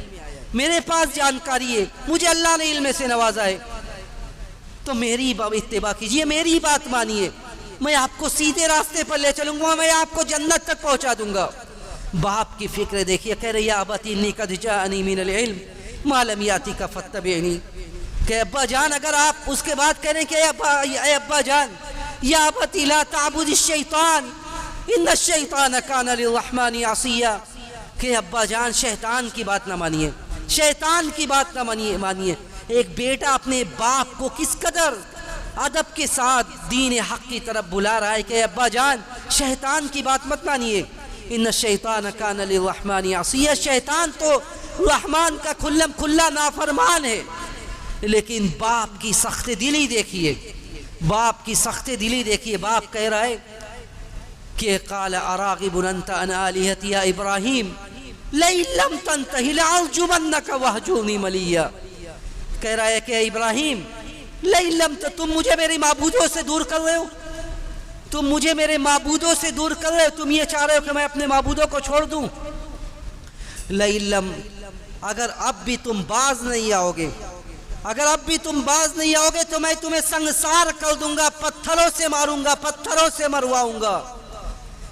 میرے پاس جانکاری ہے، مجھے اللہ نے علم سے نوازا ہے، تو میری اتباع کیجئے، میری بات مانیے، میں آپ کو سیدھے راستے پر لے چلوں گا، میں آپ کو جنت تک پہنچا دوں گا۔ باپ کی فکر دیکھیے، کہہ رہے یا ابت انی قد جاءنی من العلم ما لم یاتک فاتبعنی، کہ ابا جان اگر آپ اس کے بعد کہہ رہے ہیں کہ اے ابا جان یا ابت لا تعبد الشیطان ان الشیطان کان للرحمن عصیا، کہ ابا جان شیطان کی بات نہ مانیے، شیطان کی بات نہ مانیے۔ ایک بیٹا اپنے باپ کو کس قدر ادب کے ساتھ دین حق کی طرف بلا رہا ہے کہ ابا جان شیطان کی بات مت مانیے، ان الشیطان کان للرحمن عصیا، شیطان تو رحمان کا کھلا نافرمان ہے۔ لیکن باپ کی سخت دلی دیکھیے، باپ کی سخت دلی دیکھیے، باپ کہہ رہا ہے کہ قال اراغب انت عن آلہتی یا ابراہیم لئن لم تنتہی لارجمنک واہجرنی ملیا، کہہ رہا ہے کہ ابراہیم لئن لم تم مجھے میرے معبودوں سے دور کر رہے ہو، تم مجھے میرے معبودوں سے دور کر رہے ہو، تم یہ چاہ رہے ہو کہ میں اپنے معبودوں کو چھوڑ دوں۔ لئن لم، اگر اب بھی تم باز نہیں آؤ گے، اگر اب بھی تم باز نہیں آؤ گے تو میں تمہیں سنگسار کر دوں گا، پتھروں سے ماروں گا، پتھروں سے مرواؤں گا۔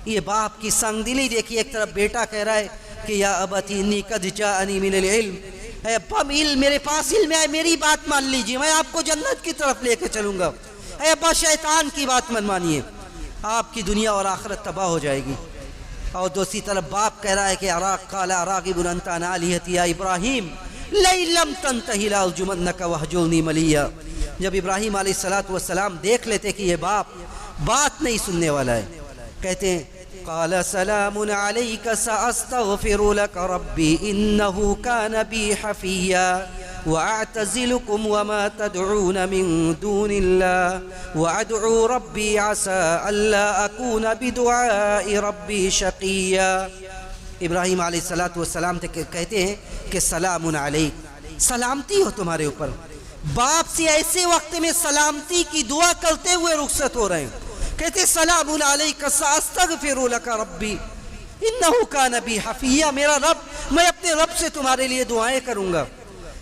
یہ باپ کی سنگ دلی دیکھیے، ایک طرف بیٹا کہہ رہا ہے کہ یا ابت انی قد جاءنی من العلم، اے ابا میرے پاس علم ہے، میری بات مان لیجیے، میں آپ کو جنت کی طرف لے کے چلوں گا۔ اے ابا شیطان کی بات مت مانیے، آپ کی دنیا اور آخرت تباہ ہو جائے گی۔ اور دوسری طرف باپ کہہ رہا ہے کہ قال اراغب انت عن آلہتی یا ابراہیم لئن لم تنتہی لارجمنک واہجرنی ملیا۔ جب ابراہیم علیہ السلام دیکھ لیتے کہ یہ باپ بات نہیں سننے والا ہے، کہتے ہیں قال سلام علیک ساستغفر لک ربی انہ کان بی حفیا واعتزلکم وما تدعون من دون اللہ وادعو ربی عسى الا اکون بدعاء ربی شقیا۔ ابراہیم علیہ السلام کہتے ہیں کہ سلام علیک، سلامتی ہو تمہارے اوپر۔ باپ سے ایسے وقت میں سلامتی کی دعا کرتے ہوئے رخصت ہو رہے ہیں، کہتے سلام علیک ساستغفر لک ربی انہ کان بی حفیا، میرا رب، میں اپنے رب سے تمہارے لیے دعائیں کروں گا۔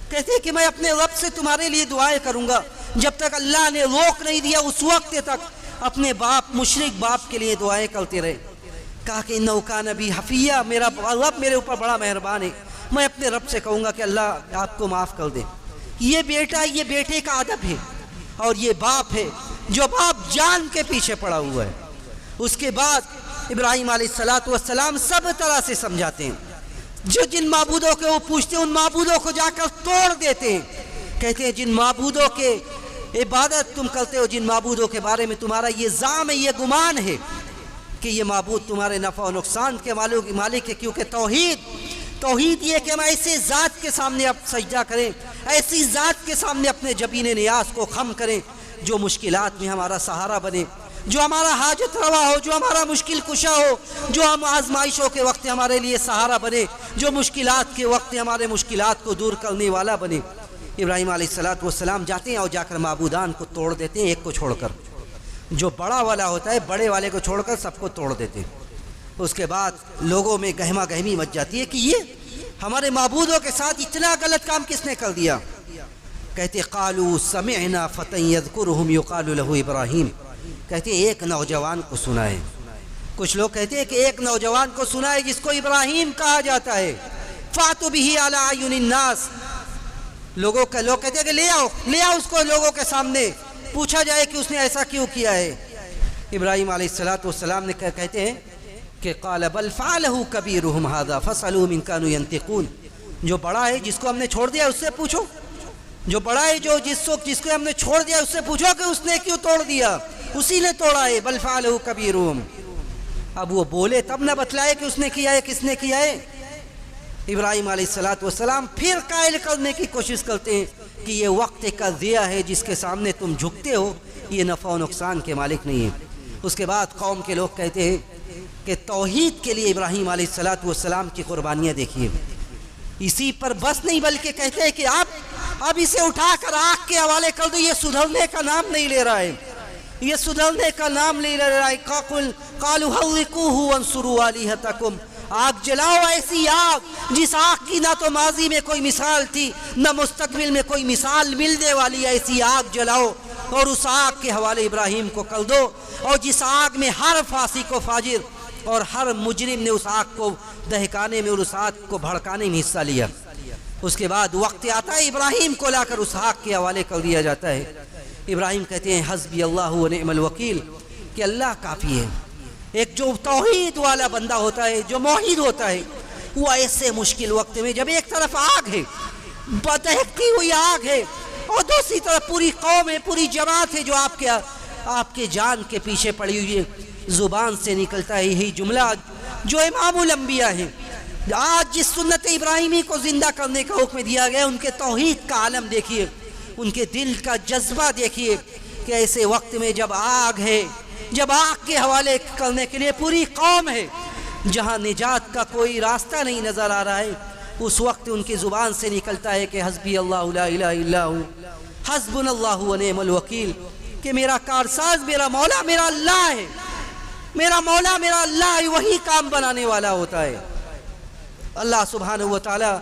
کہتے کہ میں اپنے رب سے تمہارے لیے دعائیں کروں گا، جب تک اللہ نے روک نہیں دیا اس وقت تک اپنے باپ، مشرک باپ کے لیے دعائیں کرتے رہے۔ کہا کہ انہ کان بی حفیہ، میرا رب میرے اوپر بڑا مہربان ہے، میں اپنے رب سے کہوں گا کہ اللہ آپ کو معاف کر دے۔ یہ بیٹا، یہ بیٹے کا ادب ہے، اور یہ باپ ہے جو باپ جان کے پیچھے پڑا ہوا ہے۔ اس کے بعد ابراہیم علیہ السلام سب طرح سے سمجھاتے ہیں، جو جن معبودوں کے وہ پوچھتے ہیں ان معبودوں کو جا کر توڑ دیتے ہیں، کہتے ہیں جن معبودوں کے عبادت تم کرتے ہو، جن معبودوں کے بارے میں تمہارا یہ زعم ہے، یہ گمان ہے کہ یہ معبود تمہارے نفع و نقصان کے مالک ہے، کیونکہ توحید یہ کہ ہم ایسے ذات کے سامنے اب سجدہ کریں، ایسی ذات کے سامنے اپنے جبین نیاز کو خم کریں جو مشکلات میں ہمارا سہارا بنے، جو ہمارا حاجت روا ہو، جو ہمارا مشکل کشا ہو، جو ہم آزمائشوں کے وقت ہمارے لیے سہارا بنے، جو مشکلات کے وقت ہمارے مشکلات کو دور کرنے والا بنے۔ ابراہیم علیہ السلام جاتے ہیں اور جا کر معبودان کو توڑ دیتے ہیں، ایک کو چھوڑ کر، جو بڑا والا ہوتا ہے بڑے والے کو چھوڑ کر سب کو توڑ دیتے ہیں۔ اس کے بعد لوگوں میں گہما گہمی مچ جاتی ہے کہ یہ ہمارے معبودوں کے ساتھ اتنا غلط کام کس نے کر دیا؟ کہتے قالوا سمعنا فتى يذكرهم يقال له ابراہیم، کہتے ہیں ایک نوجوان کو سنا ہے، کچھ لوگ کہتے ہیں کہ ایک نوجوان کو سنا ہے جس کو ابراہیم کہا جاتا ہے، فاتوا به على اعین الناس، لوگ کہتے ہیں کہ لے آؤ اس کو لوگوں کے سامنے، پوچھا جائے کہ اس نے ایسا کیوں کیا ہے۔ ابراہیم علیہ السلام نے کہتے ہیں کہ قال بل فعله كبيرهم هذا فاسألوهم إن كانوا ينطقون، جو بڑا ہے جس کو ہم نے چھوڑ دیا اس سے پوچھو، جو بڑا ہے جو جس کو ہم نے چھوڑ دیا اس سے پوچھو کہ اس نے کیوں توڑ دیا، اسی نے توڑا ہے۔ بل فعله كبيرهم، اب وہ بولے تب نہ بتلائے کہ اس نے کیا ہے، کس نے کیا ہے۔ ابراہیم علیہ السلام پھر قائل کرنے کی کوشش کرتے ہیں کہ یہ وقت کا ضیاء ہے جس کے سامنے تم جھکتے ہو، یہ نفع و نقصان کے مالک نہیں ہے۔ اس کے بعد قوم کے لوگ کہتے ہیں کہ توحید کے لیے ابراہیم علیہ السلام کی قربانیاں دیکھیے، اسی پر بس نہیں بلکہ کہتے ہیں کہ اب اسے اٹھا کر آگ کے حوالے کر دو، یہ سدھرنے کا نام نہیں لے رہا ہے، یہ سدھرنے کا نام نہیں لے رہا ہے۔ قالوا حرقوه وانصروا آلهتكم، آگ جلاؤ، ایسی آگ جس آگ کی نہ تو ماضی میں کوئی مثال تھی نہ مستقبل میں کوئی مثال ملنے والی، ایسی آگ جلاؤ اور اس آگ کے حوالے ابراہیم کو کر دو، اور جس آگ میں ہر فاسق و فاجر اور ہر مجرم نے اس آگ کو دہکانے میں اور اس آگ کو بھڑکانے میں حصہ لیا۔ اس کے بعد وقت آتا ہے ابراہیم کو لا کر اس آگ کے حوالے کر دیا جاتا ہے۔ ابراہیم کہتے ہیں حسبی اللہ و نعم الوکیل، کہ اللہ کافی ہے۔ ایک جو توحید والا بندہ ہوتا ہے، جو موحد ہوتا ہے، وہ ایسے مشکل وقت میں جب ایک طرف آگ ہے، دہکتی ہوئی آگ ہے، اور دوسری طرف پوری قوم ہے، پوری جماعت ہے جو آپ کے جان کے پیچھے پڑی ہوئی ہے، زبان سے نکلتا ہے یہی جملہ جو امام الانبیاء ہیں۔ آج جس سنت ابراہیمی کو زندہ کرنے کا حکم دیا گیا، ان کے توحید کا عالم دیکھیے، ان کے دل کا جذبہ دیکھیے کہ ایسے وقت میں جب آگ ہے، جب آگ کے حوالے کرنے کے لیے پوری قوم ہے، جہاں نجات کا کوئی راستہ نہیں نظر آ رہا ہے، اس وقت ان کی زبان سے نکلتا ہے کہ حسبی اللہ لا الہ الا ہو، حسبنا اللہ و نعم الوکیل، کہ میرا کارساز، میرا مولا، میرا اللہ ہے، میرا مولا، میرا اللہ ہے، وہی کام بنانے والا ہوتا ہے۔ اللہ سبحانہ و تعالی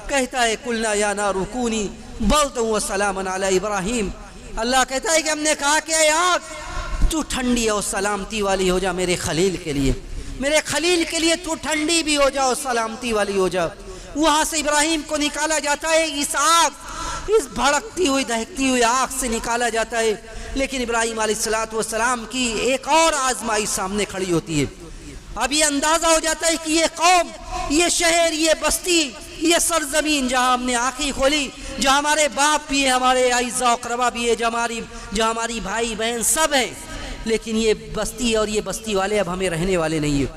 کہتا ہے قلنا یا نار کونی بردا و سلاما علی ابراہیم، اللہ کہتا ہے کہ ہم نے کہا کہ اے آگ تو ٹھنڈی اور سلامتی والی ہو جا میرے خلیل کے لیے، میرے خلیل کے لیے تو ٹھنڈی بھی ہو جا اور سلامتی والی ہو جا۔ وہاں سے ابراہیم کو نکالا جاتا ہے، اس آگ، اس بھڑکتی ہوئی دہکتی ہوئی آگ سے نکالا جاتا ہے، لیکن ابراہیم علیہ السلام کی ایک اور آزمائش سامنے کھڑی ہوتی ہے۔ اب یہ اندازہ ہو جاتا ہے کہ یہ قوم، یہ شہر، یہ بستی، یہ سرزمین جہاں ہم نے آنکھیں کھولی، جہاں ہمارے باپ بھی ہیں، ہمارے اعزاء و اقربا بھی ہے، جہاں ہماری بھائی بہن سب ہیں، لیکن یہ بستی اور یہ بستی والے اب ہمیں رہنے والے نہیں ہیں۔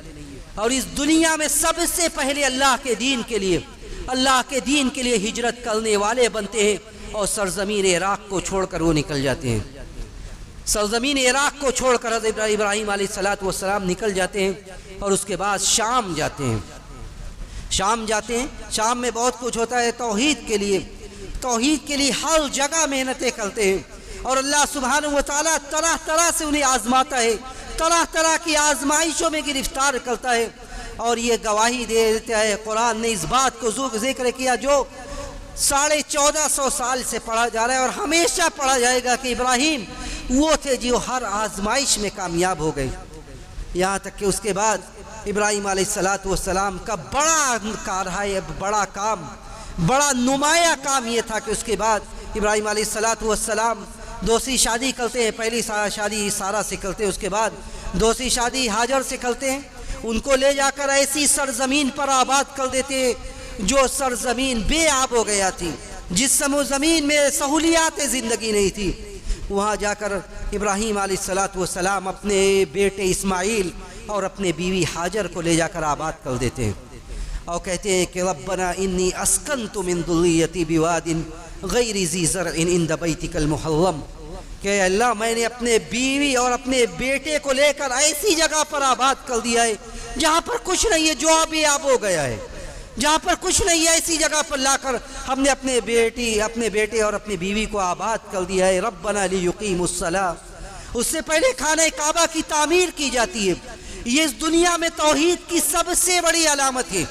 اور اس دنیا میں سب سے پہلے اللہ کے دین کے لیے ہجرت کرنے والے بنتے ہیں، اور سرزمین عراق کو چھوڑ کر وہ نکل جاتے ہیں۔ سرزمین عراق کو چھوڑ کر حضرت ابراہیم علیہ السلام نکل جاتے ہیں، اور اس کے بعد شام جاتے ہیں۔ شام میں بہت کچھ ہوتا ہے توحید کے لیے ہر جگہ محنتیں کرتے ہیں، اور اللہ سبحانہ و تعالیٰ طرح طرح سے انہیں آزماتا ہے، طرح طرح کی آزمائشوں میں گرفتار کرتا ہے، اور یہ گواہی دے دیتا ہے، قرآن نے اس بات کو ذکر کیا جو 1450 سال سے پڑھا جا رہا ہے اور ہمیشہ پڑھا جائے گا کہ ابراہیم وہ تھے جو ہر آزمائش میں کامیاب ہو گئے۔ یہاں تک کہ اس کے بعد ابراہیم علیہ السلام کا بڑا کار ہے، بڑا کام، بڑا نمایاں کام یہ تھا کہ اس کے بعد ابراہیم علیہ السلام دوسری شادی کرتے ہیں۔ پہلی شادی سارہ سے کرتے ہیں، اس کے بعد دوسری شادی ہاجر سے کرتے ہیں۔ ان کو لے جا کر ایسی سرزمین پر آباد کر دیتے ہیں جو سرزمین بے آب ہو گیا تھی، جس زمین میں سہولیات زندگی نہیں تھی۔ وہاں جا کر ابراہیم علیہ السلام اپنے بیٹے اسماعیل اور اپنے بیوی ہاجر کو لے جا کر آباد کر دیتے ہیں اور کہتے ہیں کہ ربنا انی اسکنت من ذریتی بواد غیر ذی زرع عند بیتک المحرم، کہ اللہ میں نے اپنے بیوی اور اپنے بیٹے کو لے کر ایسی جگہ پر آباد کر دیا ہے جہاں پر کچھ نہیں ہے، جو ابھی آب ہو گیا ہے، جہاں پر کچھ نہیں ہے، ایسی جگہ پر لا کر ہم نے اپنے بیٹے اور اپنی بیوی کو آباد کر دیا ہے۔ ربنا لیقیموا الصلاۃ، اس سے پہلے خانہ کعبہ کی تعمیر کی جاتی ہے۔ یہ اس دنیا میں توحید کی سب سے بڑی علامت ہے۔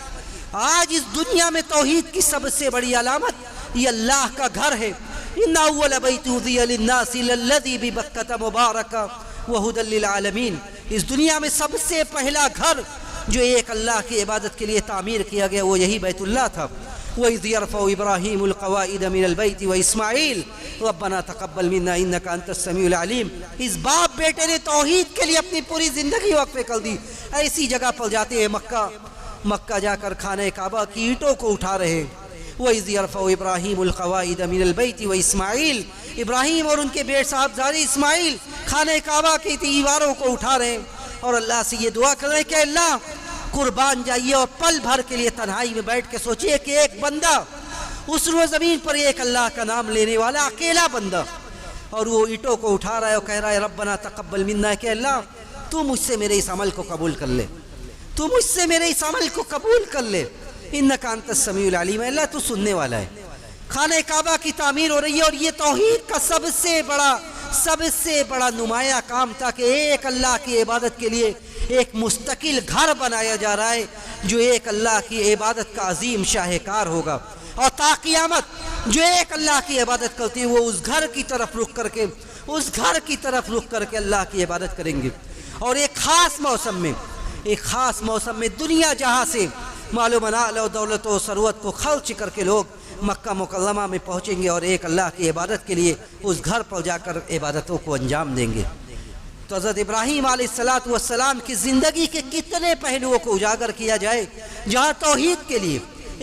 آج اس دنیا میں توحید کی سب سے بڑی علامت یہ اللہ کا گھر ہے۔ ان اول بیت وضع للناس للذی ببکۃ مبارکا وہدی للعالمین، اس دنیا میں سب سے پہلا گھر جو ایک اللہ کی عبادت کے لیے تعمیر کیا گیا وہ یہی بیت اللہ تھا۔ وَإِذْ يَرْفَعُ إِبْرَاهِيمُ الْقَوَاعِدَ مِنَ الْبَيْتِ وَإِسْمَاعِيلُ رَبَّنَا تَقَبَّلْ مِنَّا إِنَّكَ أَنْتَ السَّمِيعُ الْعَلِيمُ۔ اس باپ بیٹے نے توحید کے لیے اپنی پوری زندگی وقف کر دی۔ ایسی جگہ پر جاتے ہیں مکہ جا کر خانہ کعبہ کی اینٹوں کو اٹھا رہے ہیں۔ وَإِذْ يَرْفَعُ إِبْرَاهِيمُ الْقَوَاعِدَ مِنَ الْبَيْتِ وَإِسْمَاعِيلُ، ابراہیم اور ان کے بیٹے صاحبزادے اسماعیل خانہ کعبہ کی دیواروں کو اٹھا رہے ہیں اور اللہ سے یہ دعا کر رہے ہیں کہ اللہ قربان جائیے اور پل بھر کے لیے تنہائی میں بیٹھ کے سوچئے کہ ایک بندہ اس روز زمین پر ایک اللہ کا نام لینے والا اکیلا بندہ، اور وہ اینٹوں کو اٹھا رہا ہے اور کہہ رہا ہے ربنا تقبل منا، کہ اللہ تو مجھ سے میرے اس عمل کو قبول کر لے، تو مجھ سے میرے اس عمل کو قبول کر لے، انک انت السمیع العلیم، اللہ تو سننے والا ہے۔ خانہ کعبہ کی تعمیر ہو رہی ہے اور یہ توحید کا سب سے بڑا نمایاں کام تھا کہ ایک اللہ کی عبادت کے لیے ایک مستقل گھر بنایا جا رہا ہے جو ایک اللہ کی عبادت کا عظیم شاہکار ہوگا، اور تا قیامت جو ایک اللہ کی عبادت کرتی ہے وہ اس گھر کی طرف رخ کر کے اللہ کی عبادت کریں گے۔ اور ایک خاص موسم میں دنیا جہاں سے مال و منال و دولت و ثروت کو خرچ کر کے لوگ مکہ مکرمہ میں پہنچیں گے اور ایک اللہ کی عبادت کے لیے اس گھر پر جا کر عبادتوں کو انجام دیں گے۔ تو حضرت ابراہیم علیہ السلام کی زندگی کے کتنے پہلوؤں کو اجاگر کیا جائے جہاں توحید کے لیے،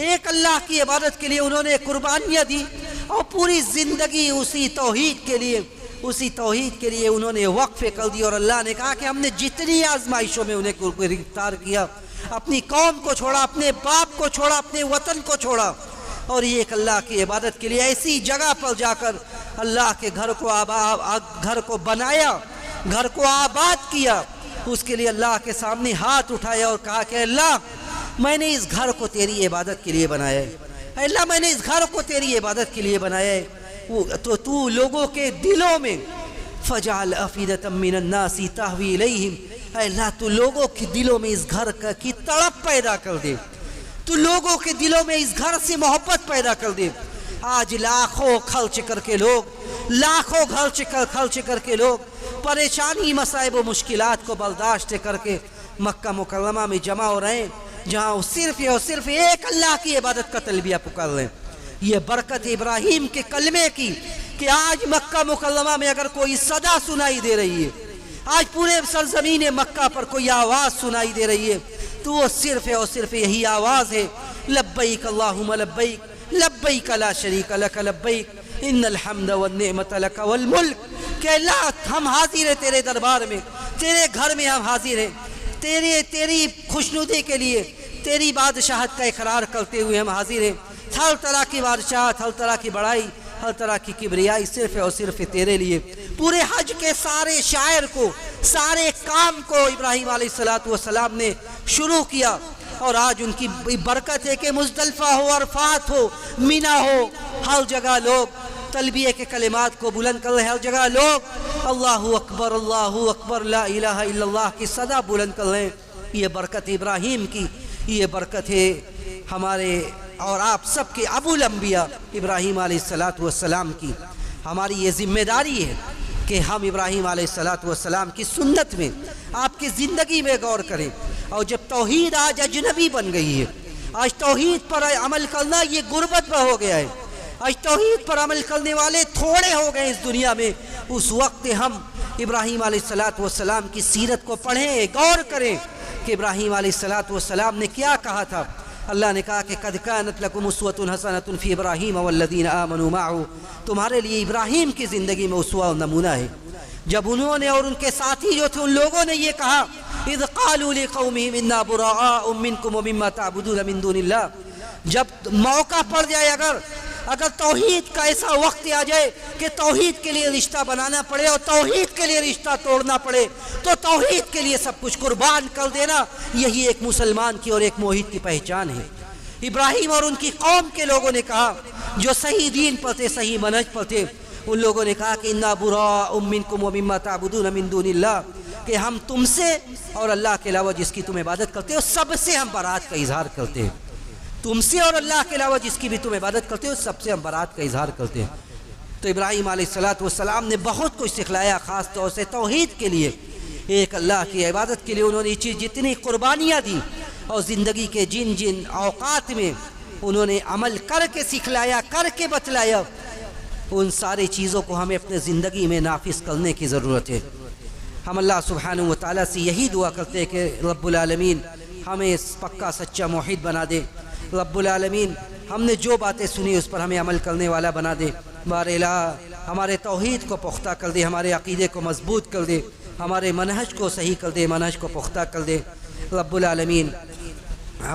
ایک اللہ کی عبادت کے لیے انہوں نے قربانیاں دی اور پوری زندگی اسی توحید کے لیے انہوں نے وقف کر دی، اور اللہ نے کہا کہ ہم نے جتنی آزمائشوں میں انہیں گرفتار کیا، اپنی قوم کو چھوڑا، اپنے باپ کو چھوڑا، اپنے وطن کو چھوڑا، اور ایک اللہ کی عبادت کے لیے ایسی جگہ پر جا کر اللہ کے گھر کو بنایا، گھر کو آباد کیا۔ اس کے لیے اللہ کے سامنے ہاتھ اٹھایا اور کہا کہ اللہ میں نے اس گھر کو تیری عبادت کے لیے بنایا ہے، اللہ میں نے اس گھر کو تیری عبادت کے لیے بنایا ہے، تو لوگوں کے دلوں میں فجعل افئدۃ من الناس تہوی الیہم، اے اللہ تو لوگوں کے دلوں میں اس گھر کی تڑپ پیدا کر دے، تو لوگوں کے دلوں میں اس گھر سے محبت پیدا کر دے۔ آج لاکھوں خرچ کر کے لوگ پریشانی، مصائب و مشکلات کو برداشت کر کے مکہ مکرمہ میں جمع ہو رہے ہیں جہاں صرف ایک اللہ کی عبادت کا تلبیہ پکار رہے ہیں۔ یہ برکت ابراہیم کے کلمے کی کہ آج مکہ مکرمہ میں اگر کوئی صدا سنائی دے رہی ہے، آج پورے سرزمین مکہ پر کوئی آواز سنائی دے رہی ہے تو وہ صرف یہی آواز ہے، لبیک اللہم لبیک لبیک لا شریک لک لبیک ان الحمد والنعمت لک والملک، کہ اللہ ہم حاضر ہیں تیرے دربار میں، تیرے گھر میں ہم حاضر ہیں، تیری خوشنودی کے لیے، تیری بادشاہت کا اقرار کرتے ہوئے ہم حاضر ہیں۔ ہر طرح کی بادشاہت، ہر طرح کی بڑائی، ہر طرح کی کبریائی صرف تیرے لیے۔ پورے حج کے سارے شاعر کو، سارے کام کو ابراہیم علیہ السلام نے شروع کیا، اور آج ان کی برکت ہے کہ مزدلفہ ہو، عرفات ہو، مینا ہو، ہر جگہ لوگ تلبیہ کے کلمات کو بلند کر رہے ہیں، ہر جگہ لوگ اللہ اکبر لا الہ الا اللہ کی صدا بلند کر رہے ہیں۔ یہ برکت ابراہیم کی، یہ برکت ہے ہمارے اور آپ سب کے ابو الانبیاء ابراہیم علیہ السلام کی۔ ہماری یہ ذمہ داری ہے کہ ہم ابراہیم علیہ السلام کی سنت میں، آپ کی زندگی میں غور کریں اور جب توحید آج اجنبی بن گئی ہے، آج توحید پر عمل کرنا یہ غربت میں ہو گیا ہے، آج توحید پر عمل کرنے والے تھوڑے ہو گئے اس دنیا میں، اس وقت ہم ابراہیم علیہ السلام کی سیرت کو پڑھیں، غور کریں کہ ابراہیم علیہ السلام نے کیا کہا تھا۔ اللہ نے کہا کہ قد کانت لکم اسوۃ حسنۃ فی ابراہیم والذین آمنوا معہ، تمہارے لیے ابراہیم کی زندگی میں اسوہ و نمونہ ہے۔ جب انہوں نے اور ان کے ساتھی جو تھے ان لوگوں نے یہ کہا اذ قالوا لقومہم انا براء منکم ومما تعبدون من دون اللہ، جب موقع پڑ جائے، اگر توحید کا ایسا وقت آ جائے کہ توحید کے لیے رشتہ بنانا پڑے اور توحید کے لیے رشتہ توڑنا پڑے تو توحید کے لیے سب کچھ قربان کر دینا، یہی ایک مسلمان کی اور ایک موحد کی پہچان ہے۔ ابراہیم اور ان کی قوم کے لوگوں نے کہا، جو صحیح دین پر تھے، صحیح منہج پر تھے، ان لوگوں نے کہا کہ انا براء منکم ومما تعبدون من دون اللہ، کہ ہم تم سے اور اللہ کے علاوہ جس کی تم عبادت کرتے ہو سب سے ہم برات کا اظہار کرتے ہیں، تم سے اور اللہ کے علاوہ جس کی بھی تم عبادت کرتے ہو سب سے ہم برات کا اظہار کرتے ہیں۔ تو ابراہیم علیہ السلام نے بہت کچھ سکھلایا، خاص طور سے توحید کے لیے، ایک اللہ کی عبادت کے لیے انہوں نے یہ چیز جتنی قربانیاں دی اور زندگی کے جن جن اوقات میں انہوں نے عمل کر کے سکھلایا، کر کے بتلایا، ان ساری چیزوں کو ہمیں اپنے زندگی میں نافذ کرنے کی ضرورت ہے۔ ہم اللہ سبحانہ و تعالیٰ سے یہی دعا کرتے ہیں کہ رب العالمین ہمیں پکا سچا موحد بنا دے، رب العالمین ہم نے جو باتیں سنی اس پر ہمیں عمل کرنے والا بنا دے، بار الہ ہمارے توحید کو پختہ کر دے، ہمارے عقیدے کو مضبوط کر دے، ہمارے منہج کو صحیح کر دے، منہج کو پختہ کر دے۔ رب العالمین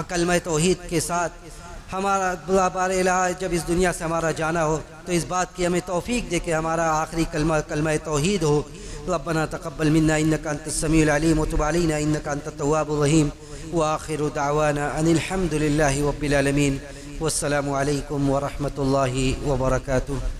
کلمہ توحید کے ساتھ ہمارا بار الہ جب اس دنیا سے ہمارا جانا ہو تو اس بات کی ہمیں توفیق دے کہ ہمارا آخری کلمہ توحید ہو۔ ربنا تقبل منا انك انت السميع العليم وتب علينا انك انت التواب الرحيم واخر دعوانا ان الحمد لله رب العالمين والسلام عليكم ورحمة الله وبركاته۔